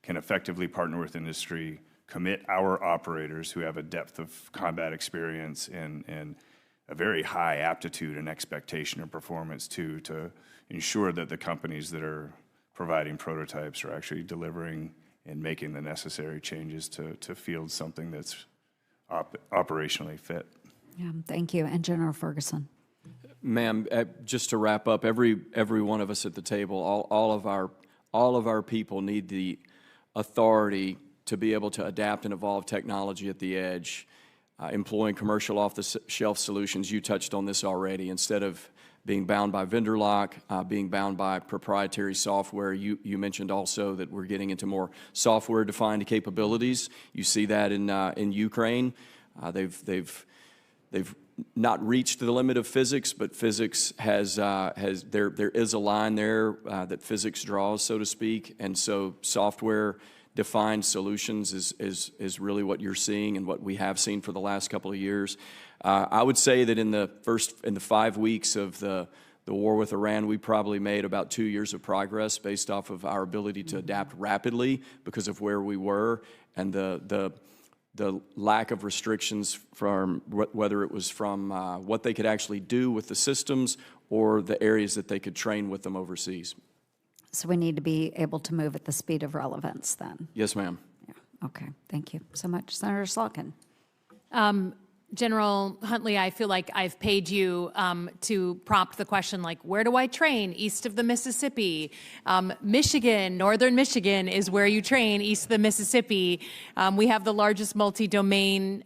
can effectively partner with industry, commit our operators who have a depth of combat experience and a very high aptitude and expectation of performance to ensure that the companies that are providing prototypes are actually delivering and making the necessary changes to field something that's operationally fit. Yeah, thank you. And General Ferguson. Ma'am, just to wrap up, every one of us at the table, all of our people need the authority to be able to adapt and evolve technology at the edge, employing commercial off-the-shelf solutions. You touched on this already. Instead of being bound by vendor lock, being bound by proprietary software, you mentioned also that we're getting into more software-defined capabilities. You see that in Ukraine. They've not reached the limit of physics, but physics there is a line there that physics draws, so to speak, and so software-defined solutions is really what you're seeing and what we have seen for the last couple of years. I would say that in the 5 weeks of the war with Iran, we probably made about 2 years of progress based off of our ability to adapt rapidly because of where we were and the lack of restrictions from whether it was from what they could actually do with the systems or the areas that they could train with them overseas. So we need to be able to move at the speed of relevance then? Yes, ma'am. Yeah. Okay, thank you so much. Senator Slotkin. General Huntley, I feel like I've paid you to prompt the question, like, where do I train east of the Mississippi? Michigan, northern Michigan is where you train east of the Mississippi. We have the largest multi-domain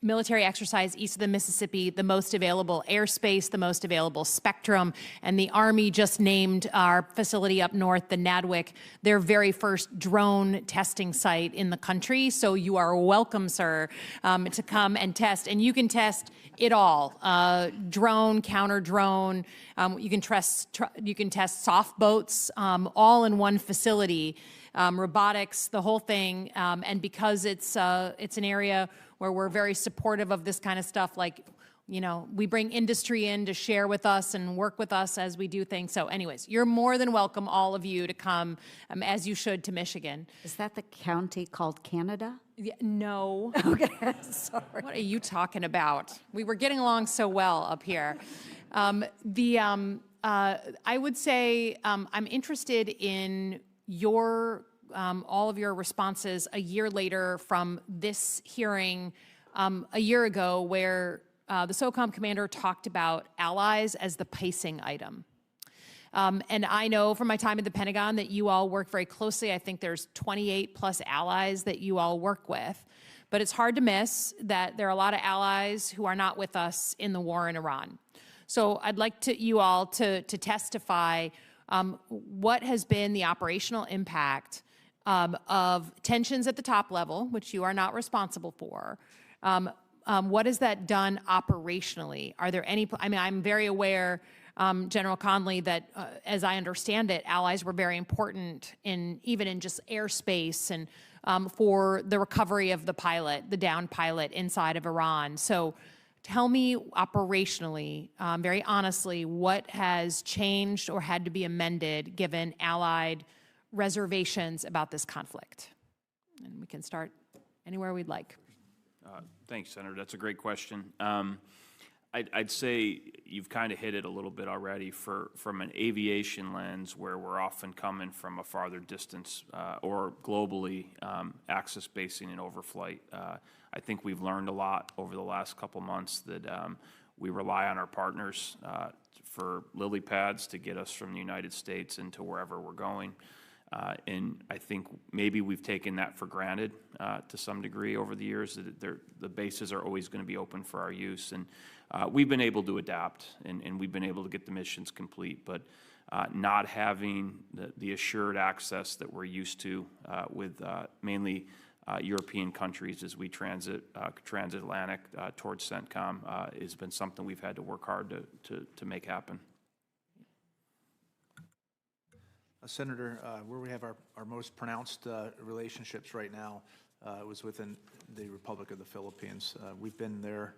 military exercise east of the Mississippi, the most available airspace, the most available spectrum, and the Army just named our facility up north, the NADWIC, their very first drone testing site in the country. So you are welcome, sir, to come and test. And you can test it all, drone, counter drone. You can test soft boats, all in one facility. Robotics, the whole thing, and because it's an area where we're very supportive of this kind of stuff, like, we bring industry in to share with us and work with us as we do things. So anyways, you're more than welcome, all of you, to come, as you should, to Michigan. Is that the county called Canada? Yeah, no. Okay, sorry. What are you talking about? We were getting along so well up here. I would say I'm interested in all of your responses a year later from this hearing a year ago where the SOCOM commander talked about allies as the pacing item. And I know from my time at the Pentagon that you all work very closely. I think there's 28 plus allies that you all work with. But it's hard to miss that there are a lot of allies who are not with us in the war in Iran. So I'd like you all to testify what has been the operational impact of tensions at the top level, which you are not responsible for. What has that done operationally? Are there any, I mean, I'm very aware, General Conley, that as I understand it, allies were very important even in just airspace and for the recovery of the pilot, the downed pilot inside of Iran. So tell me operationally, very honestly, what has changed or had to be amended given allied reservations about this conflict? And we can start anywhere we'd like. Thanks, Senator. That's a great question. I'd say you've kind of hit it a little bit already from an aviation lens where we're often coming from a farther distance or globally access basing and overflight. I think we've learned a lot over the last couple months that we rely on our partners for lily pads to get us from the United States into wherever we're going. And I think maybe we've taken that for granted to some degree over the years, that the bases are always going to be open for our use. And we've been able to adapt, and we've been able to get the missions complete, but not having the assured access that we're used to with mainly European countries as we transatlantic towards CENTCOM has been something we've had to work hard to make happen. Senator, where we have our most pronounced relationships right now was within the Republic of the Philippines. We've been there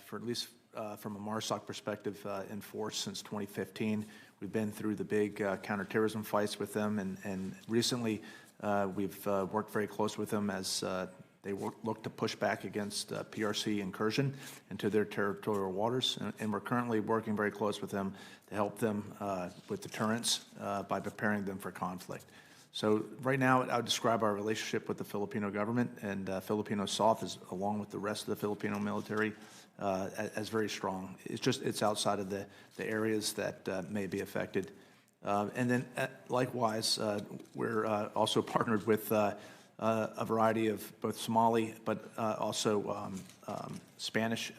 for at least from a MARSOC perspective in force since 2015. We've been through the big counterterrorism fights with them, and recently we've worked very close with them as they look to push back against PRC incursion into their territorial waters, and we're currently working very close with them to help them with deterrence by preparing them for conflict. So right now, I would describe our relationship with the Filipino government and Filipino SOF, along with the rest of the Filipino military, as very strong. It's outside of the areas that may be affected. And then likewise, we're also partnered with a variety of both Somali, but also Spanish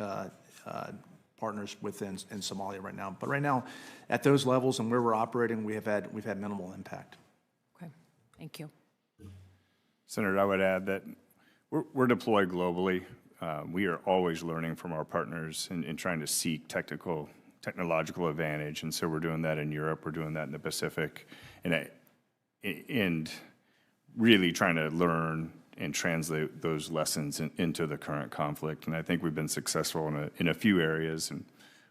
partners in Somalia right now. But right now, at those levels and where we're operating, we've had minimal impact. Okay, thank you. Senator, I would add that we're deployed globally. We are always learning from our partners and trying to seek technological advantage, and so we're doing that in Europe, we're doing that in the Pacific, and really trying to learn and translate those lessons into the current conflict. And I think we've been successful in a few areas, in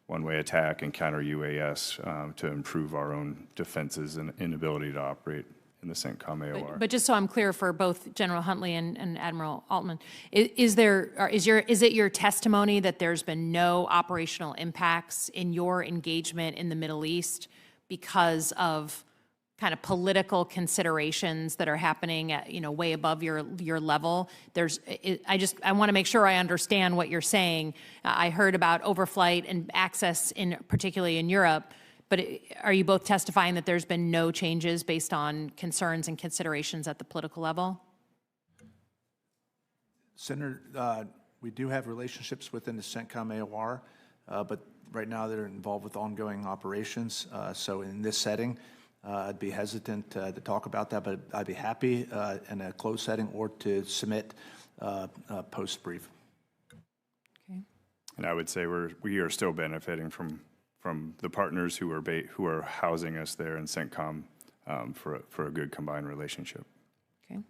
one-way attack and counter-UAS, to improve our own defenses and inability to operate in the CENTCOM AOR. But just so I'm clear for both General Huntley and Admiral Altman, is it your testimony that there's been no operational impacts in your engagement in the Middle East because of kind of political considerations that are happening at, way above your level? I want to make sure I understand what you're saying. I heard about overflight and access particularly in Europe, but are you both testifying that there's been no changes based on concerns and considerations at the political level? Senator, we do have relationships within the CENTCOM AOR, but right now they're involved with ongoing operations. So in this setting, I'd be hesitant to talk about that, but I'd be happy in a closed setting or to submit a post-brief. Okay. And I would say we are still benefiting from the partners who are housing us there in CENTCOM for a good combined relationship. Okay.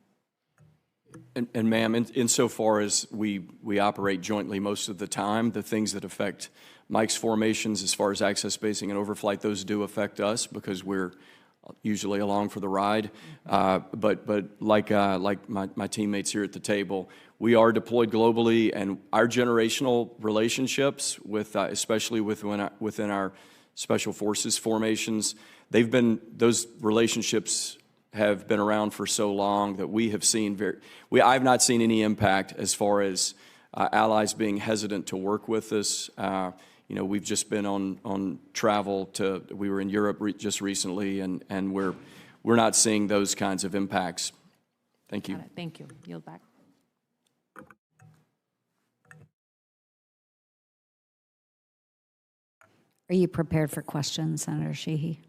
And ma'am, insofar as we operate jointly most of the time, the things that affect Mike's formations as far as access spacing and overflight, those do affect us because we're usually along for the ride. But like my teammates here at the table, we are deployed globally, and our generational relationships with, especially within our special forces formations, those relationships have been around for so long that we have seen I've not seen any impact as far as allies being hesitant to work with us. We've just been on travel we were in Europe just recently, and we're not seeing those kinds of impacts. Thank you. Thank you. Yield back. Are you prepared for questions, Senator Sheehy?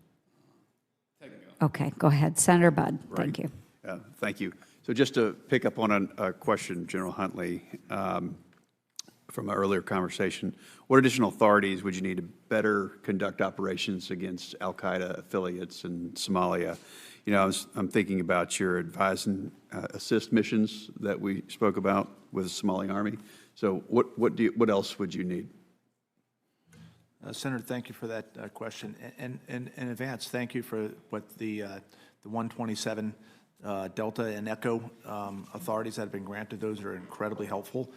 Okay, go ahead. Senator Budd, thank you. Thank you. So just to pick up on a question, General Huntley, from an earlier conversation, what additional authorities would you need to better conduct operations against al-Qaeda affiliates in Somalia? You know, I'm thinking about your advise and assist missions that we spoke about with the Somali Army. So what else would you need? Senator, thank you for that question. And in advance, thank you for what the 127 Delta and Echo authorities that have been granted. Those are incredibly helpful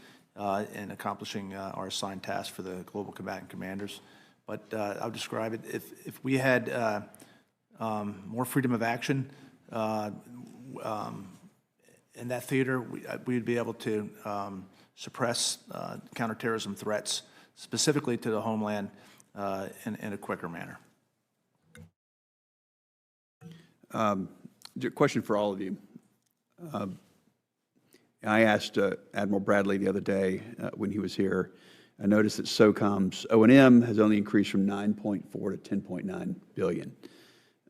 in accomplishing our assigned tasks for the Global Combatant Commanders. But I'll describe it. If we had more freedom of action in that theater, we'd be able to suppress counterterrorism threats, specifically to the homeland, in a quicker manner. Question for all of you. I asked Admiral Bradley the other day when he was here. I noticed that SOCOM's O&M has only increased from 9.4 to 10.9 billion,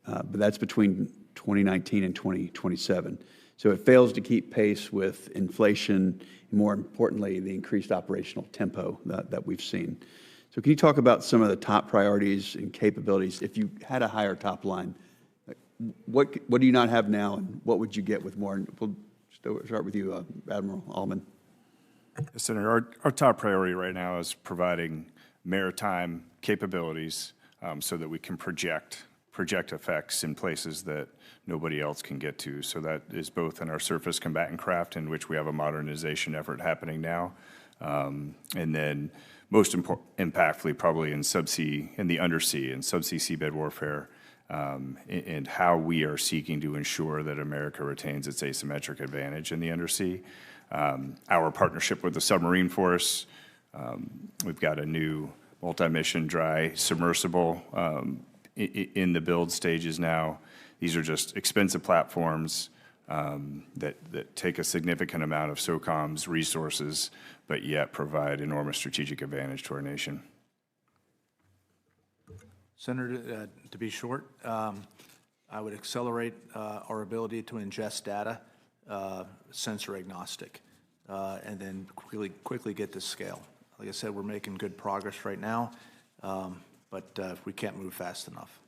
but that's between 2019 and 2027. So it fails to keep pace with inflation, and more importantly, the increased operational tempo that we've seen. So can you talk about some of the top priorities and capabilities? If you had a higher top line, what do you not have now, and what would you get with more? And we'll start with you, Admiral Allman. Senator, our top priority right now is providing maritime capabilities so that we can project effects in places that nobody else can get to. So that is both in our surface combatant craft, in which we have a modernization effort happening now, and then most impactfully probably in the undersea, and subsea seabed warfare, and how we are seeking to ensure that America retains its asymmetric advantage in the undersea. Our partnership with the submarine force, we've got a new multi-mission dry submersible in the build stages now. These are just expensive platforms that take a significant amount of SOCOM's resources, but yet provide enormous strategic advantage to our nation. Senator, to be short, I would accelerate our ability to ingest data, sensor agnostic, and then quickly get to scale. Like I said, we're making good progress right now, but we can't move fast enough.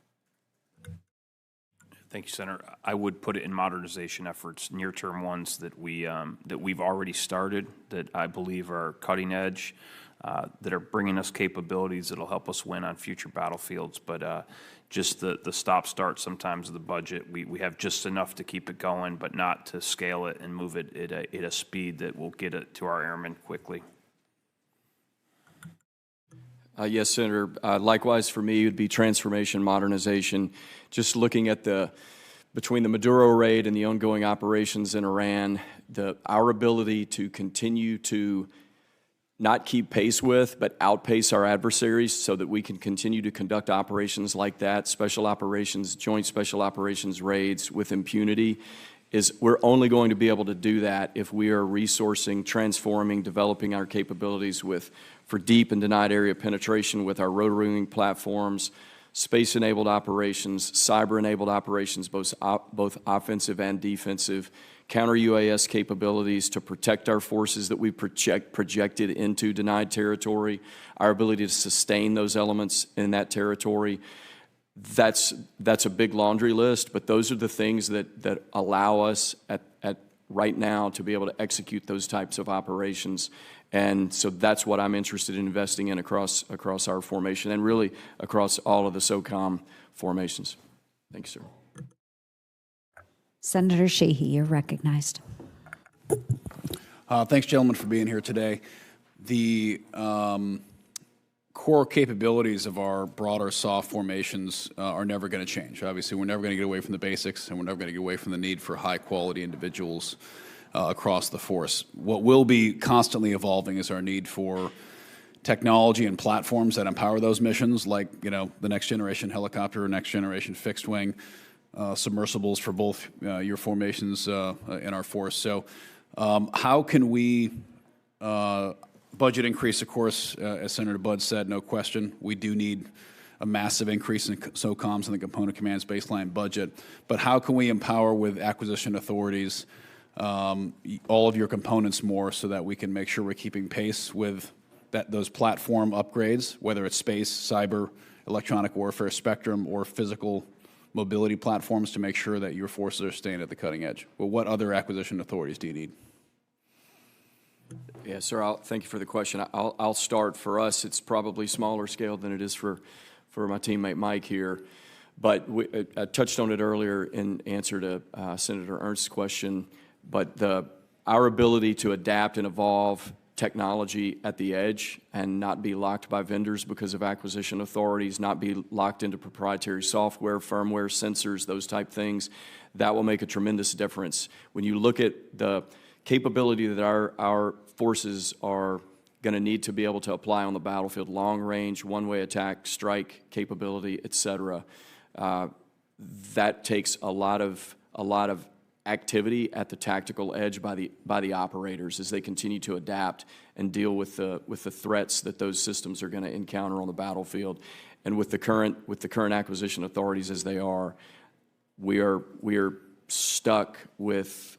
Thank you, Senator. I would put it in modernization efforts, near-term ones that we've already started, that I believe are cutting edge, that are bringing us capabilities that'll help us win on future battlefields. But just the stop-start sometimes of the budget, we have just enough to keep it going, but not to scale it and move it at a speed that will get it to our airmen quickly. Yes, Senator. Likewise, for me, it would be transformation, modernization. Just looking at between the Maduro raid and the ongoing operations in Iran, our ability to continue to not keep pace with, but outpace our adversaries so that we can continue to conduct operations like that, special operations, joint special operations raids with impunity, we're only going to be able to do that if we are resourcing, transforming, developing our capabilities for deep and denied area penetration with our rotary wing platforms, space-enabled operations, cyber-enabled operations, both offensive and defensive, counter-UAS capabilities to protect our forces that we projected into denied territory, our ability to sustain those elements in that territory. That's a big laundry list, but those are the things that allow us at right now to be able to execute those types of operations. And so that's what I'm interested in investing in across our formation and really across all of the SOCOM formations. Thank you, sir. Senator Sheehy, you're recognized. Thanks, gentlemen, for being here today. The core capabilities of our broader soft formations are never going to change. Obviously, we're never going to get away from the basics, and we're never going to get away from the need for high-quality individuals across the force. What will be constantly evolving is our need for technology and platforms that empower those missions, like the next-generation helicopter, next-generation fixed-wing, submersibles for both your formations in our force. So how can we budget increase, of course, as Senator Budd said, no question. We do need a massive increase in SOCOMs and the component command's baseline budget, but how can we empower with acquisition authorities all of your components more so that we can make sure we're keeping pace with those platform upgrades, whether it's space, cyber, electronic warfare spectrum, or physical mobility platforms, to make sure that your forces are staying at the cutting edge? Well, what other acquisition authorities do you need? Yeah, sir, thank you for the question. I'll start. For us, it's probably smaller scale than it is for my teammate Mike here. But I touched on it earlier in answer to Senator Ernst's question. But our ability to adapt and evolve technology at the edge and not be locked by vendors because of acquisition authorities, not be locked into proprietary software, firmware, sensors, those type things, that will make a tremendous difference. When you look at the capability that our forces are going to need to be able to apply on the battlefield, long range, one-way attack, strike capability, et cetera, that takes a lot of activity at the tactical edge by the operators as they continue to adapt and deal with the threats that those systems are going to encounter on the battlefield. And with the current acquisition authorities as they are, we are stuck with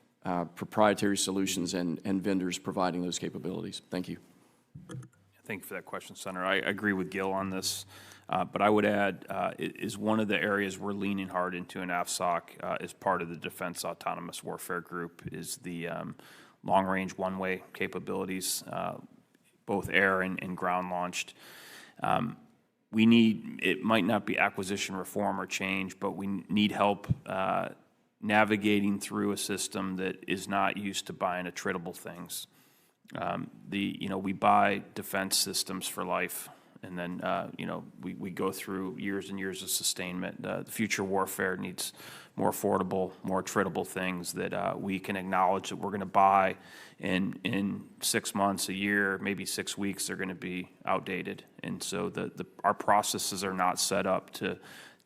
proprietary solutions and vendors providing those capabilities. Thank you. Thank you for that question, Senator. I agree with Gil on this. But I would add, is one of the areas we're leaning hard into in AFSOC as part of the Defense Autonomous Warfare Group is the long-range one-way capabilities, both air and ground-launched. It might not be acquisition reform or change, but we need help navigating through a system that is not used to buying attritable things. We buy defense systems for life. And then, we go through years and years of sustainment. The future warfare needs more affordable, more attritable things that we can acknowledge that we're going to buy in 6 months, a year, maybe 6 weeks, they're going to be outdated. And so our processes are not set up to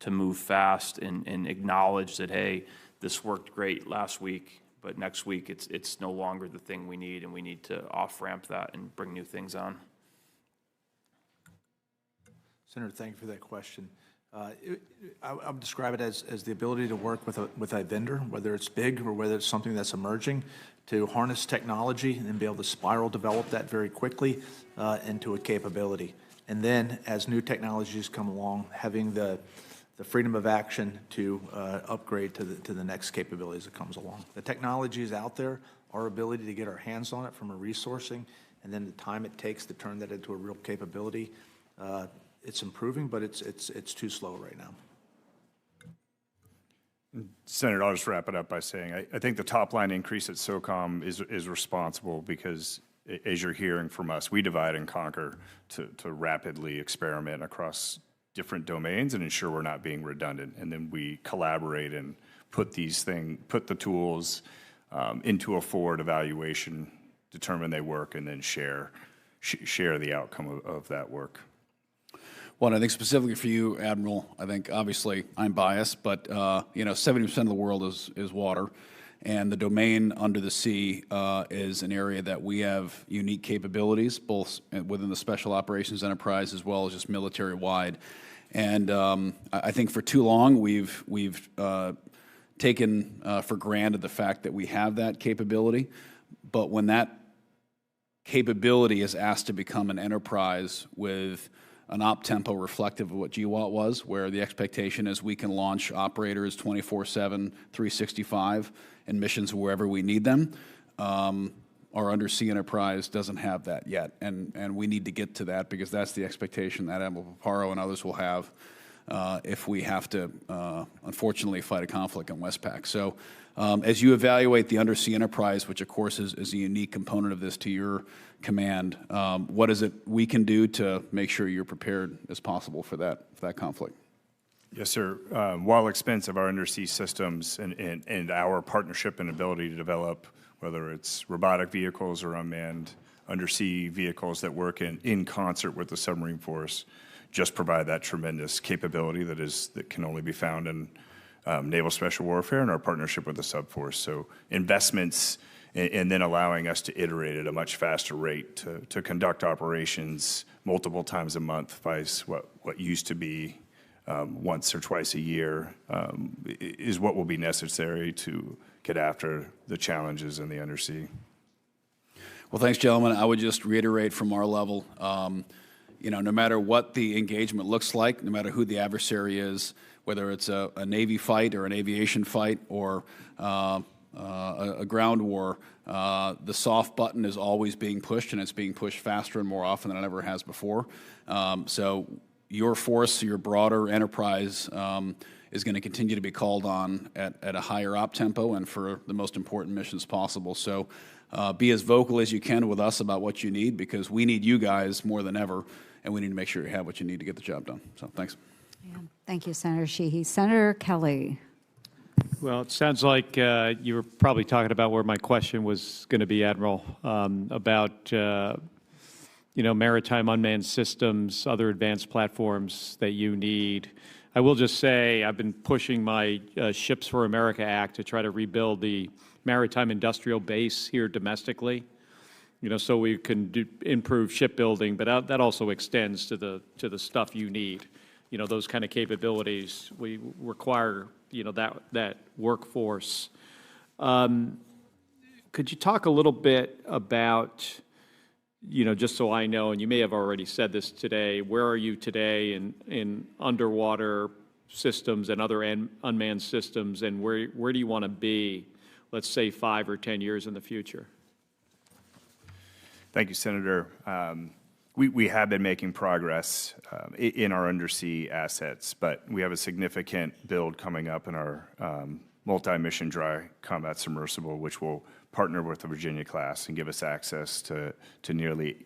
move fast and acknowledge that, hey, this worked great last week, but next week it's no longer the thing we need, and we need to off-ramp that and bring new things on. Senator, thank you for that question. I would describe it as the ability to work with a vendor, whether it's big or whether it's something that's emerging, to harness technology and be able to spiral develop that very quickly into a capability. And then as new technologies come along, having the freedom of action to upgrade to the next capabilities that comes along. The technology is out there, our ability to get our hands on it from a resourcing, and then the time it takes to turn that into a real capability, it's improving, but it's too slow right now. Senator, I'll just wrap it up by saying I think the top line increase at SOCOM is responsible because, as you're hearing from us, we divide and conquer to rapidly experiment across different domains and ensure we're not being redundant. And then we collaborate and put the tools into a forward evaluation, determine they work, and then share the outcome of that work. Well, I think specifically for you, Admiral, I think obviously I'm biased, but 70% of the world is water, and the domain under the sea is an area that we have unique capabilities, both within the Special Operations Enterprise as well as just military-wide. And I think for too long we've taken for granted the fact that we have that capability, but when that capability is asked to become an enterprise with an op tempo reflective of what GWOT was, where the expectation is we can launch operators 24/7, 365, and missions wherever we need them. Our undersea enterprise doesn't have that yet, and we need to get to that because that's the expectation that Admiral Paparo and others will have if we have to, unfortunately, fight a conflict in Westpac. So as you evaluate the undersea enterprise, which of course is a unique component of this to your command, what is it we can do to make sure you're prepared as possible for that conflict? Yes, sir. While expensive, our undersea systems and our partnership and ability to develop, whether it's robotic vehicles or unmanned undersea vehicles that work in concert with the submarine force, just provide that tremendous capability that can only be found in naval special warfare and our partnership with the subforce. So investments and then allowing us to iterate at a much faster rate to conduct operations multiple times a month, vice what used to be once or twice a year is what will be necessary to get after the challenges in the undersea. Well, thanks, gentlemen. I would just reiterate from our level, no matter what the engagement looks like, no matter who the adversary is, whether it's a Navy fight or an aviation fight or a ground war, the soft button is always being pushed, and it's being pushed faster and more often than it ever has before. So your force, your broader enterprise is going to continue to be called on at a higher op tempo and for the most important missions possible. So be as vocal as you can with us about what you need, because we need you guys more than ever, and we need to make sure you have what you need to get the job done. So thanks. Yeah. Thank you, Senator Sheehy. Senator Kelly. Well, it sounds like you were probably talking about where my question was going to be, Admiral, about maritime unmanned systems, other advanced platforms that you need. I will just say I've been pushing my Ships for America Act to try to rebuild the maritime industrial base here domestically, so we can improve shipbuilding, but that also extends to the stuff you need. Those kind of capabilities. We require, that workforce. Could you talk a little bit about, just so I know, and you may have already said this today, where are you today in underwater systems and other unmanned systems, and where do you want to be, let's say, 5 or 10 years in the future? Thank you, Senator. We have been making progress in our undersea assets, but we have a significant build coming up in our multi-mission dry combat submersible, which will partner with the Virginia class and give us access to nearly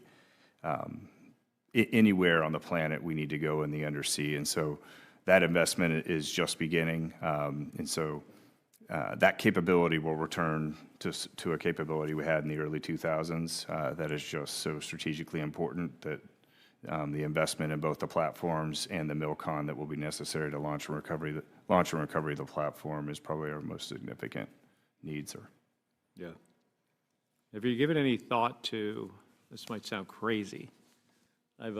anywhere on the planet we need to go in the undersea. And so that investment is just beginning. And so that capability will return to a capability we had in the early 2000s that is just so strategically important that the investment in both the platforms and the MILCON that will be necessary to launch and recovery of the platform is probably our most significant needs. Yeah. Have you given any thought to, this might sound crazy, I've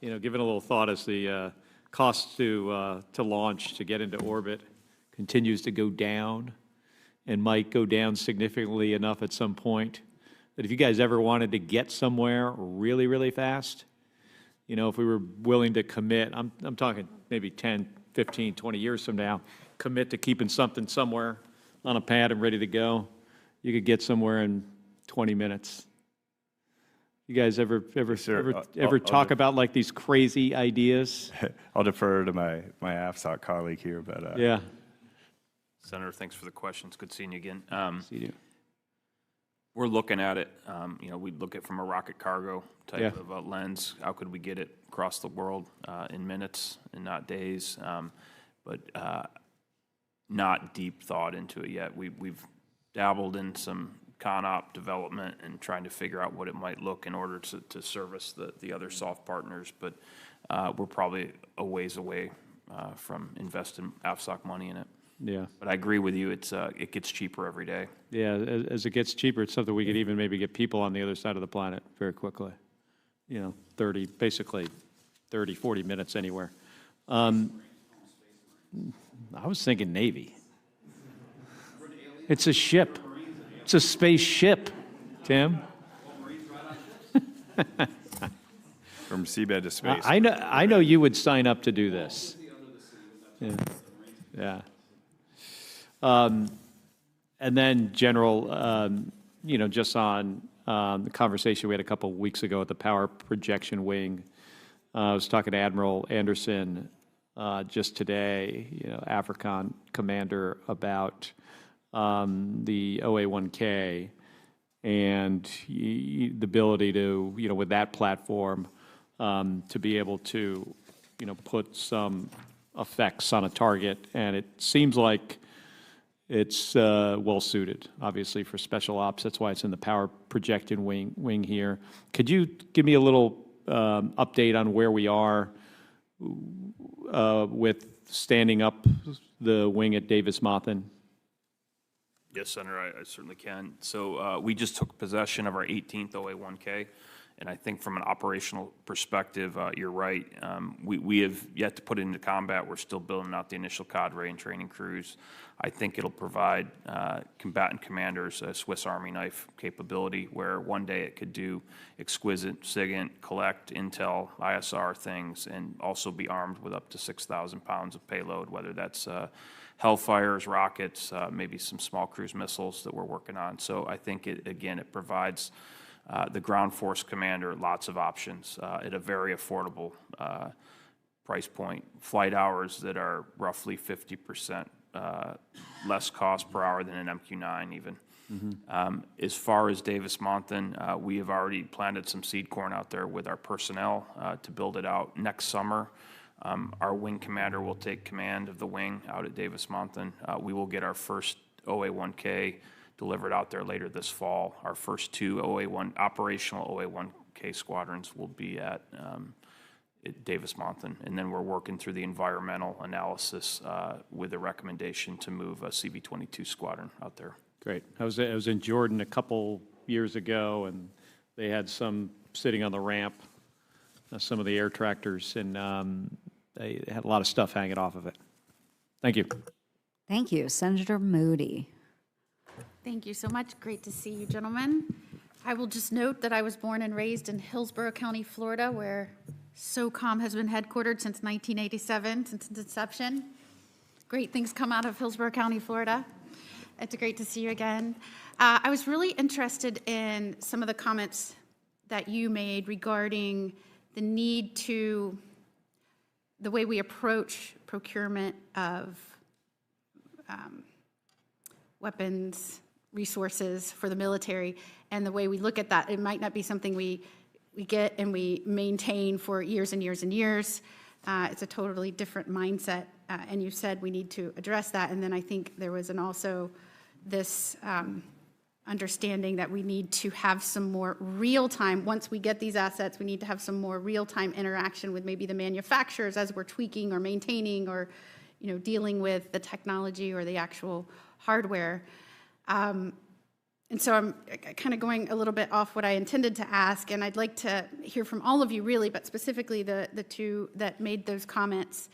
given a little thought as the cost to launch, to get into orbit, continues to go down and might go down significantly enough at some point that if you guys ever wanted to get somewhere really, really fast, if we were willing to commit, I'm talking maybe 10, 15, 20 years from now, commit to keeping something somewhere on a pad and ready to go, you could get somewhere in 20 minutes. You guys ever talk about like these crazy ideas? I'll defer to my AFSOC colleague here, but yeah. Senator, thanks for the questions. Good seeing you again. See you. We're looking at it. We look at it from a rocket cargo type of lens. How could we get it across the world in minutes and not days? But not deep thought into it yet. We've dabbled in some con-op development and trying to figure out what it might look in order to service the other soft partners. But we're probably a ways away from investing AFSOC money in it. Yeah. But I agree with you. It gets cheaper every day. Yeah, as it gets cheaper, it's something we could even maybe get people on the other side of the planet very quickly. 30, 40 minutes anywhere. I was thinking Navy. It's a ship. It's a spaceship, Tim. from seabed to space. I know you would sign up to do this. Yeah. And then, General, just on the conversation we had a couple of weeks ago at the Power Projection Wing, I was talking to Admiral Anderson just today, AFRICOM commander, about the OA-1K and the ability to, with that platform, to be able to, put some effects on a target. And it seems like it's well-suited, obviously, for special ops. That's why it's in the Power Projection Wing here. Could you give me a little update on where we are with standing up the wing at Davis-Monthan? Yes, Senator, I certainly can. So we just took possession of our 18th OA-1K, And I think from an operational perspective, you're right. We have yet to put it into combat. We're still building out the initial cadre and training crews. I think it'll provide combatant commanders a Swiss Army knife capability where one day it could do exquisite SIGINT, collect intel, ISR things, and also be armed with up to 6,000 pounds of payload, whether that's Hellfires, rockets, maybe some small cruise missiles that we're working on. So I think, it provides the ground force commander lots of options at a very affordable price point. Flight hours that are roughly 50% less cost per hour than an MQ-9 even. As far as Davis-Monthan, we have already planted some seed corn out there with our personnel to build it out next summer. Our wing commander will take command of the wing out at Davis-Monthan. We will get our first OA-1K delivered out there later this fall. Our first two operational OA-1K squadrons will be at Davis-Monthan. And then we're working through the environmental analysis with a recommendation to move a CV-22 squadron out there. Great. I was in Jordan a couple years ago, and they had some sitting on the ramp, some of the air tractors, and they had a lot of stuff hanging off of it. Thank you. Thank you. Senator Moody. Thank you so much. Great to see you, gentlemen. I will just note that I was born and raised in Hillsborough County, Florida, where SOCOM has been headquartered since 1987, since its inception. Great things come out of Hillsborough County, Florida. It's great to see you again. I was really interested in some of the comments that you made regarding the need to, the way we approach procurement of weapons, resources for the military, and the way we look at that. It might not be something we get and we maintain for years and years and years. It's a totally different mindset, and you said we need to address that. And then I think there was also this understanding that we need to have some more real-time, once we get these assets, we need to have some more real-time interaction with maybe the manufacturers as we're tweaking or maintaining or, dealing with the technology or the actual hardware. And so I'm kind of going a little bit off what I intended to ask, and I'd like to hear from all of you really, but specifically the two that made those comments.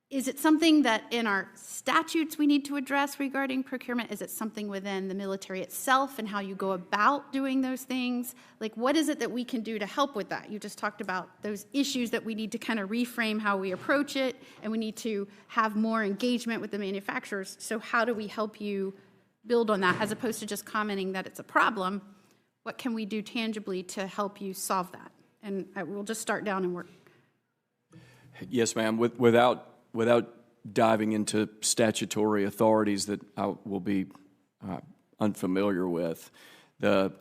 Is it something that in our statutes we need to address regarding procurement? Is it something within the military itself and how you go about doing those things? Like, what is it that we can do to help with that? You just talked about those issues that we need to kind of reframe how we approach it, and we need to have more engagement with the manufacturers. So how do we help you build on that, as opposed to just commenting that it's a problem? What can we do tangibly to help you solve that? And we'll just start down and work. Yes, ma'am. Without diving into statutory authorities that I will be unfamiliar with, the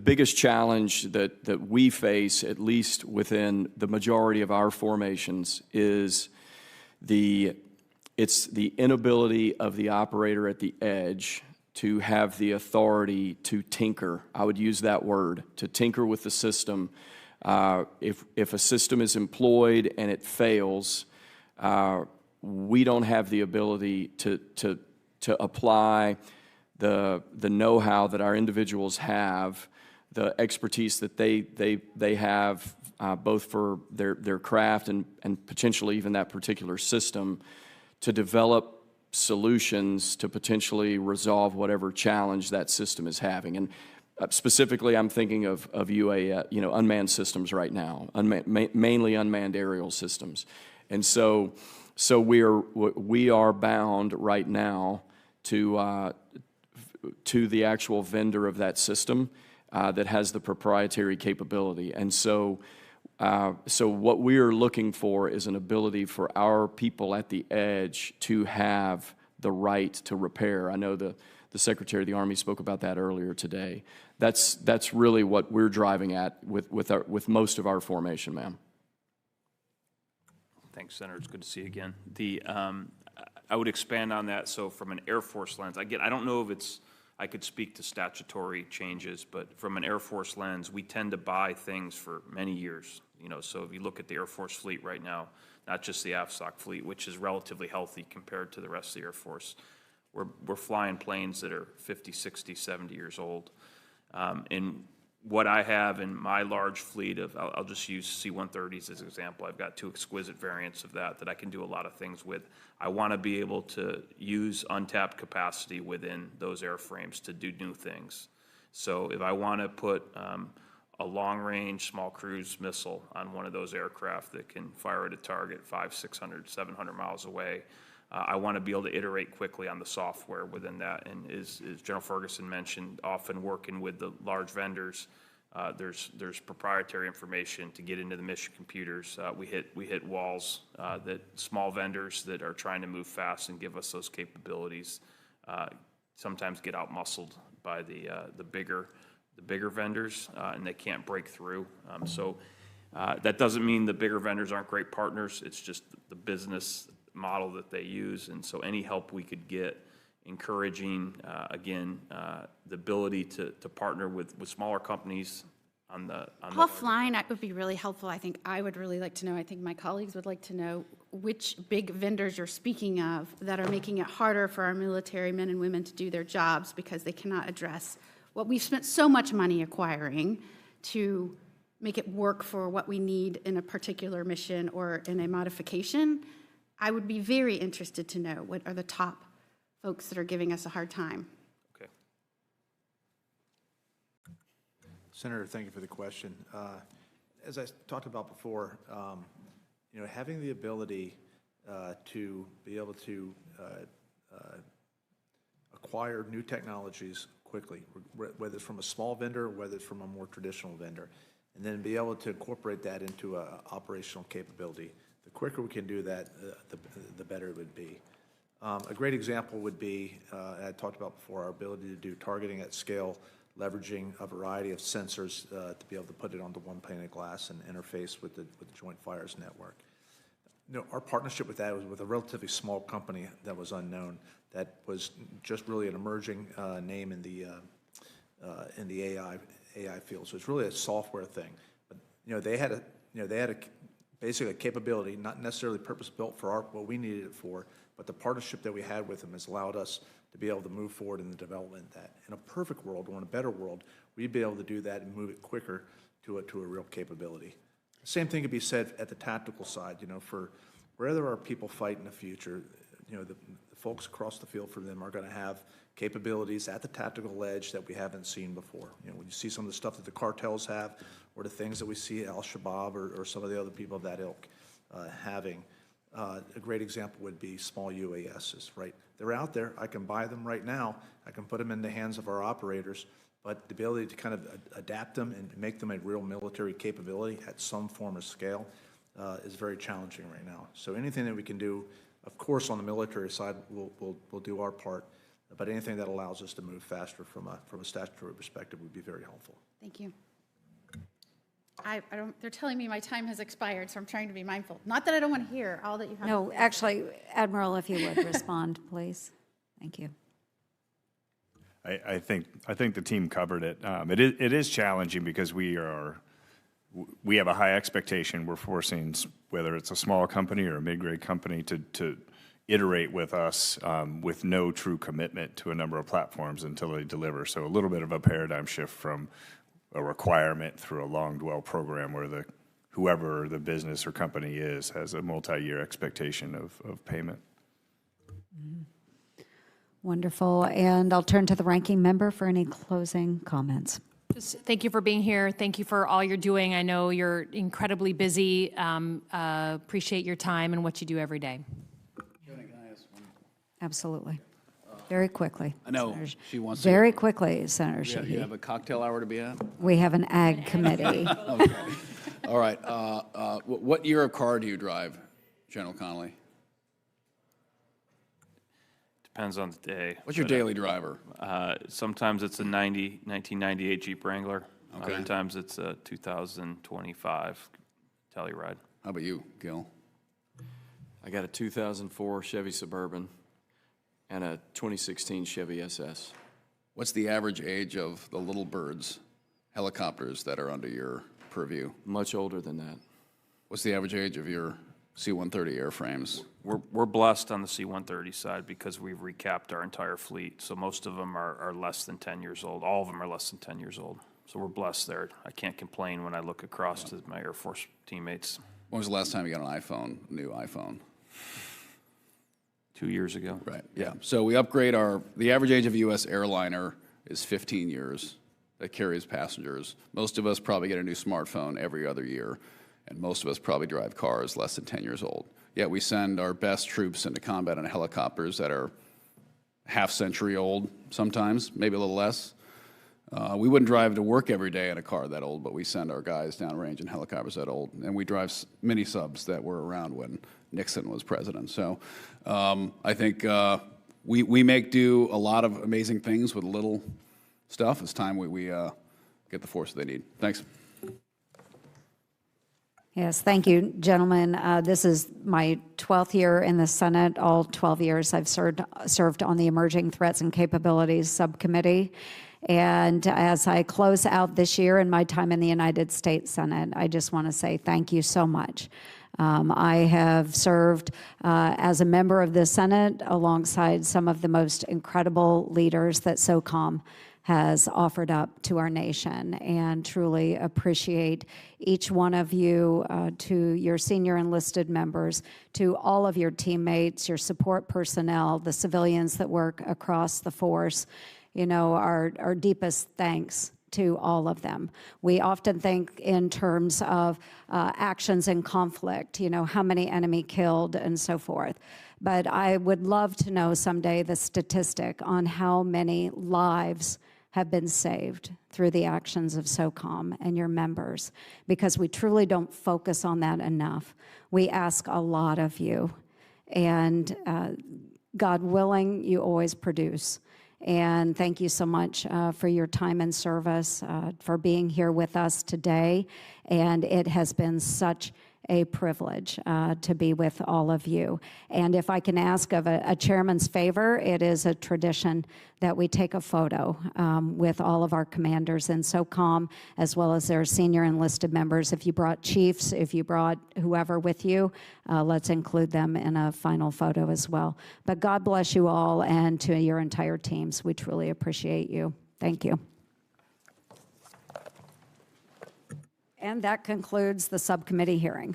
biggest challenge that we face, at least within the majority of our formations, is it's the inability of the operator at the edge to have the authority to tinker. I would use that word, to tinker with the system. If a system is employed and it fails, we don't have the ability to apply the know-how that our individuals have, the expertise that they have, both for their craft and potentially even that particular system, to develop solutions to potentially resolve whatever challenge that system is having. And specifically, I'm thinking of unmanned systems right now, mainly unmanned aerial systems. And so we are bound right now to the actual vendor of that system that has the proprietary capability. And so what we are looking for is an ability for our people at the edge to have the right to repair. I know the Secretary of the Army spoke about that earlier today. That's really what we're driving at with most of our formation, ma'am. Thanks, Senator. It's good to see you again. I would expand on that. So from an Air Force lens, again, I don't know if I could speak to statutory changes, but from an Air Force lens, we tend to buy things for many years. So if you look at the Air Force fleet right now, not just the AFSOC fleet, which is relatively healthy compared to the rest of the Air Force, we're flying planes that are 50, 60, 70 years old. And what I have in my large fleet of, I'll just use C-130s as an example. I've got 2 exquisite variants of that I can do a lot of things with. I want to be able to use untapped capacity within those airframes to do new things. So if I want to put a long-range small cruise missile on one of those aircraft that can fire at a target 500, 600, 700 miles away, I want to be able to iterate quickly on the software within that. And as General Ferguson mentioned, often working with the large vendors, there's proprietary information to get into the mission computers. We hit walls that small vendors that are trying to move fast and give us those capabilities sometimes get out-muscled by the bigger vendors, and they can't break through. So that doesn't mean the bigger vendors aren't great partners. It's just the business model that they use, and so any help we could get, encouraging, again, the ability to partner with smaller companies on the offline, that would be really helpful. I think I would really like to know, I think my colleagues would like to know which big vendors you're speaking of that are making it harder for our military men and women to do their jobs because they cannot address what we've spent so much money acquiring to make it work for what we need in a particular mission or in a modification. I would be very interested to know what are the top folks that are giving us a hard time. Okay. Senator, thank you for the question. As I talked about before, having the ability to be able to acquire new technologies quickly, whether it's from a small vendor, whether it's from a more traditional vendor, and then be able to incorporate that into an operational capability. The quicker we can do that, the better it would be. A great example would be, I talked about before, our ability to do targeting at scale, leveraging a variety of sensors to be able to put it onto one pane of glass and interface with the Joint Fires Network. Our partnership with that was with a relatively small company that was unknown, that was just really an emerging name in the AI field. So it's really a software thing. But they had basically a capability, not necessarily purpose-built for what we needed it for, but the partnership that we had with them has allowed us to be able to move forward in the development of that. In a perfect world, or in a better world, we'd be able to do that and move it quicker to a real capability. The same thing could be said at the tactical side. For where there are people fight in the future, the folks across the field for them are going to have capabilities at the tactical edge that we haven't seen before. When you see some of the stuff that the cartels have, or the things that we see Al-Shabaab or some of the other people of that ilk having. A great example would be small UASs, right? They're out there. I can buy them right now. I can put them in the hands of our operators, but the ability to kind of adapt them and make them a real military capability at some form of scale is very challenging right now. So anything that we can do, of course, on the military side, we'll do our part, but anything that allows us to move faster from a statutory perspective would be very helpful. Thank you. They're telling me my time has expired, so I'm trying to be mindful. Not that I don't want to hear all that you have. No, actually, Admiral, if you would respond, please. Thank you. I think the team covered it. It is challenging because we have a high expectation. We're forcing, whether it's a small company or a mid-grade company, to iterate with us with no true commitment to a number of platforms until they deliver. So a little bit of a paradigm shift from a requirement through a long dwell program where whoever the business or company is has a multi-year expectation of payment. Wonderful. And I'll turn to the ranking member for any closing comments. Just thank you for being here. Thank you for all you're doing. I know you're incredibly busy. Appreciate your time and what you do every day. Absolutely. Very quickly. I know she wants to. Very quickly, Senator Sheehy. You have a cocktail hour to be at? We have an ag committee. Okay. All right. What year of car do you drive, General Connolly? Depends on the day. What's your daily driver? Sometimes it's a 1998 Jeep Wrangler. Okay. Other times it's a 2025 Telluride. How about you, Gil? I got a 2004 Chevy Suburban and a 2016 Chevy SS. What's the average age of the little birds, helicopters that are under your purview? Much older than that. What's the average age of your C-130 airframes? We're blessed on the C-130 side because we've recapped our entire fleet. So most of them are less than 10 years old. All of them are less than 10 years old. So we're blessed there. I can't complain when I look across to my Air Force teammates. When was the last time you got an iPhone, a new iPhone? 2 years ago. Right, yeah. So we upgrade the average age of a U.S. airliner is 15 years that carries passengers. Most of us probably get a new smartphone every other year, and most of us probably drive cars less than 10 years old. Yet we send our best troops into combat on helicopters that are half-century old sometimes, maybe a little less. We wouldn't drive to work every day in a car that old, but we send our guys downrange in helicopters that old. And we drive mini subs that were around when Nixon was president. So I think we make do a lot of amazing things with little stuff. It's time we get the force they need. Thanks. Yes, thank you, gentlemen. This is my 12th year in the Senate. All 12 years I've served on the Emerging Threats and Capabilities Subcommittee. And as I close out this year in my time in the United States Senate, I just want to say thank you so much. I have served as a member of the Senate alongside some of the most incredible leaders that SOCOM has offered up to our nation, and truly appreciate each one of you, to your senior enlisted members, to all of your teammates, your support personnel, the civilians that work across the force. You know, our deepest thanks to all of them. We often think in terms of actions in conflict, you know, how many enemy killed and so forth. But I would love to know someday the statistic on how many lives have been saved through the actions of SOCOM and your members, because we truly don't focus on that enough. We ask a lot of you, and God willing, you always produce. And thank you so much for your time and service, for being here with us today. And it has been such a privilege to be with all of you. And if I can ask of a chairman's favor, it is a tradition that we take a photo with all of our commanders in SOCOM, as well as their senior enlisted members. If you brought chiefs, if you brought whoever with you, let's include them in a final photo as well. But God bless you all, and to your entire teams. We truly appreciate you. Thank you. And that concludes the subcommittee hearing.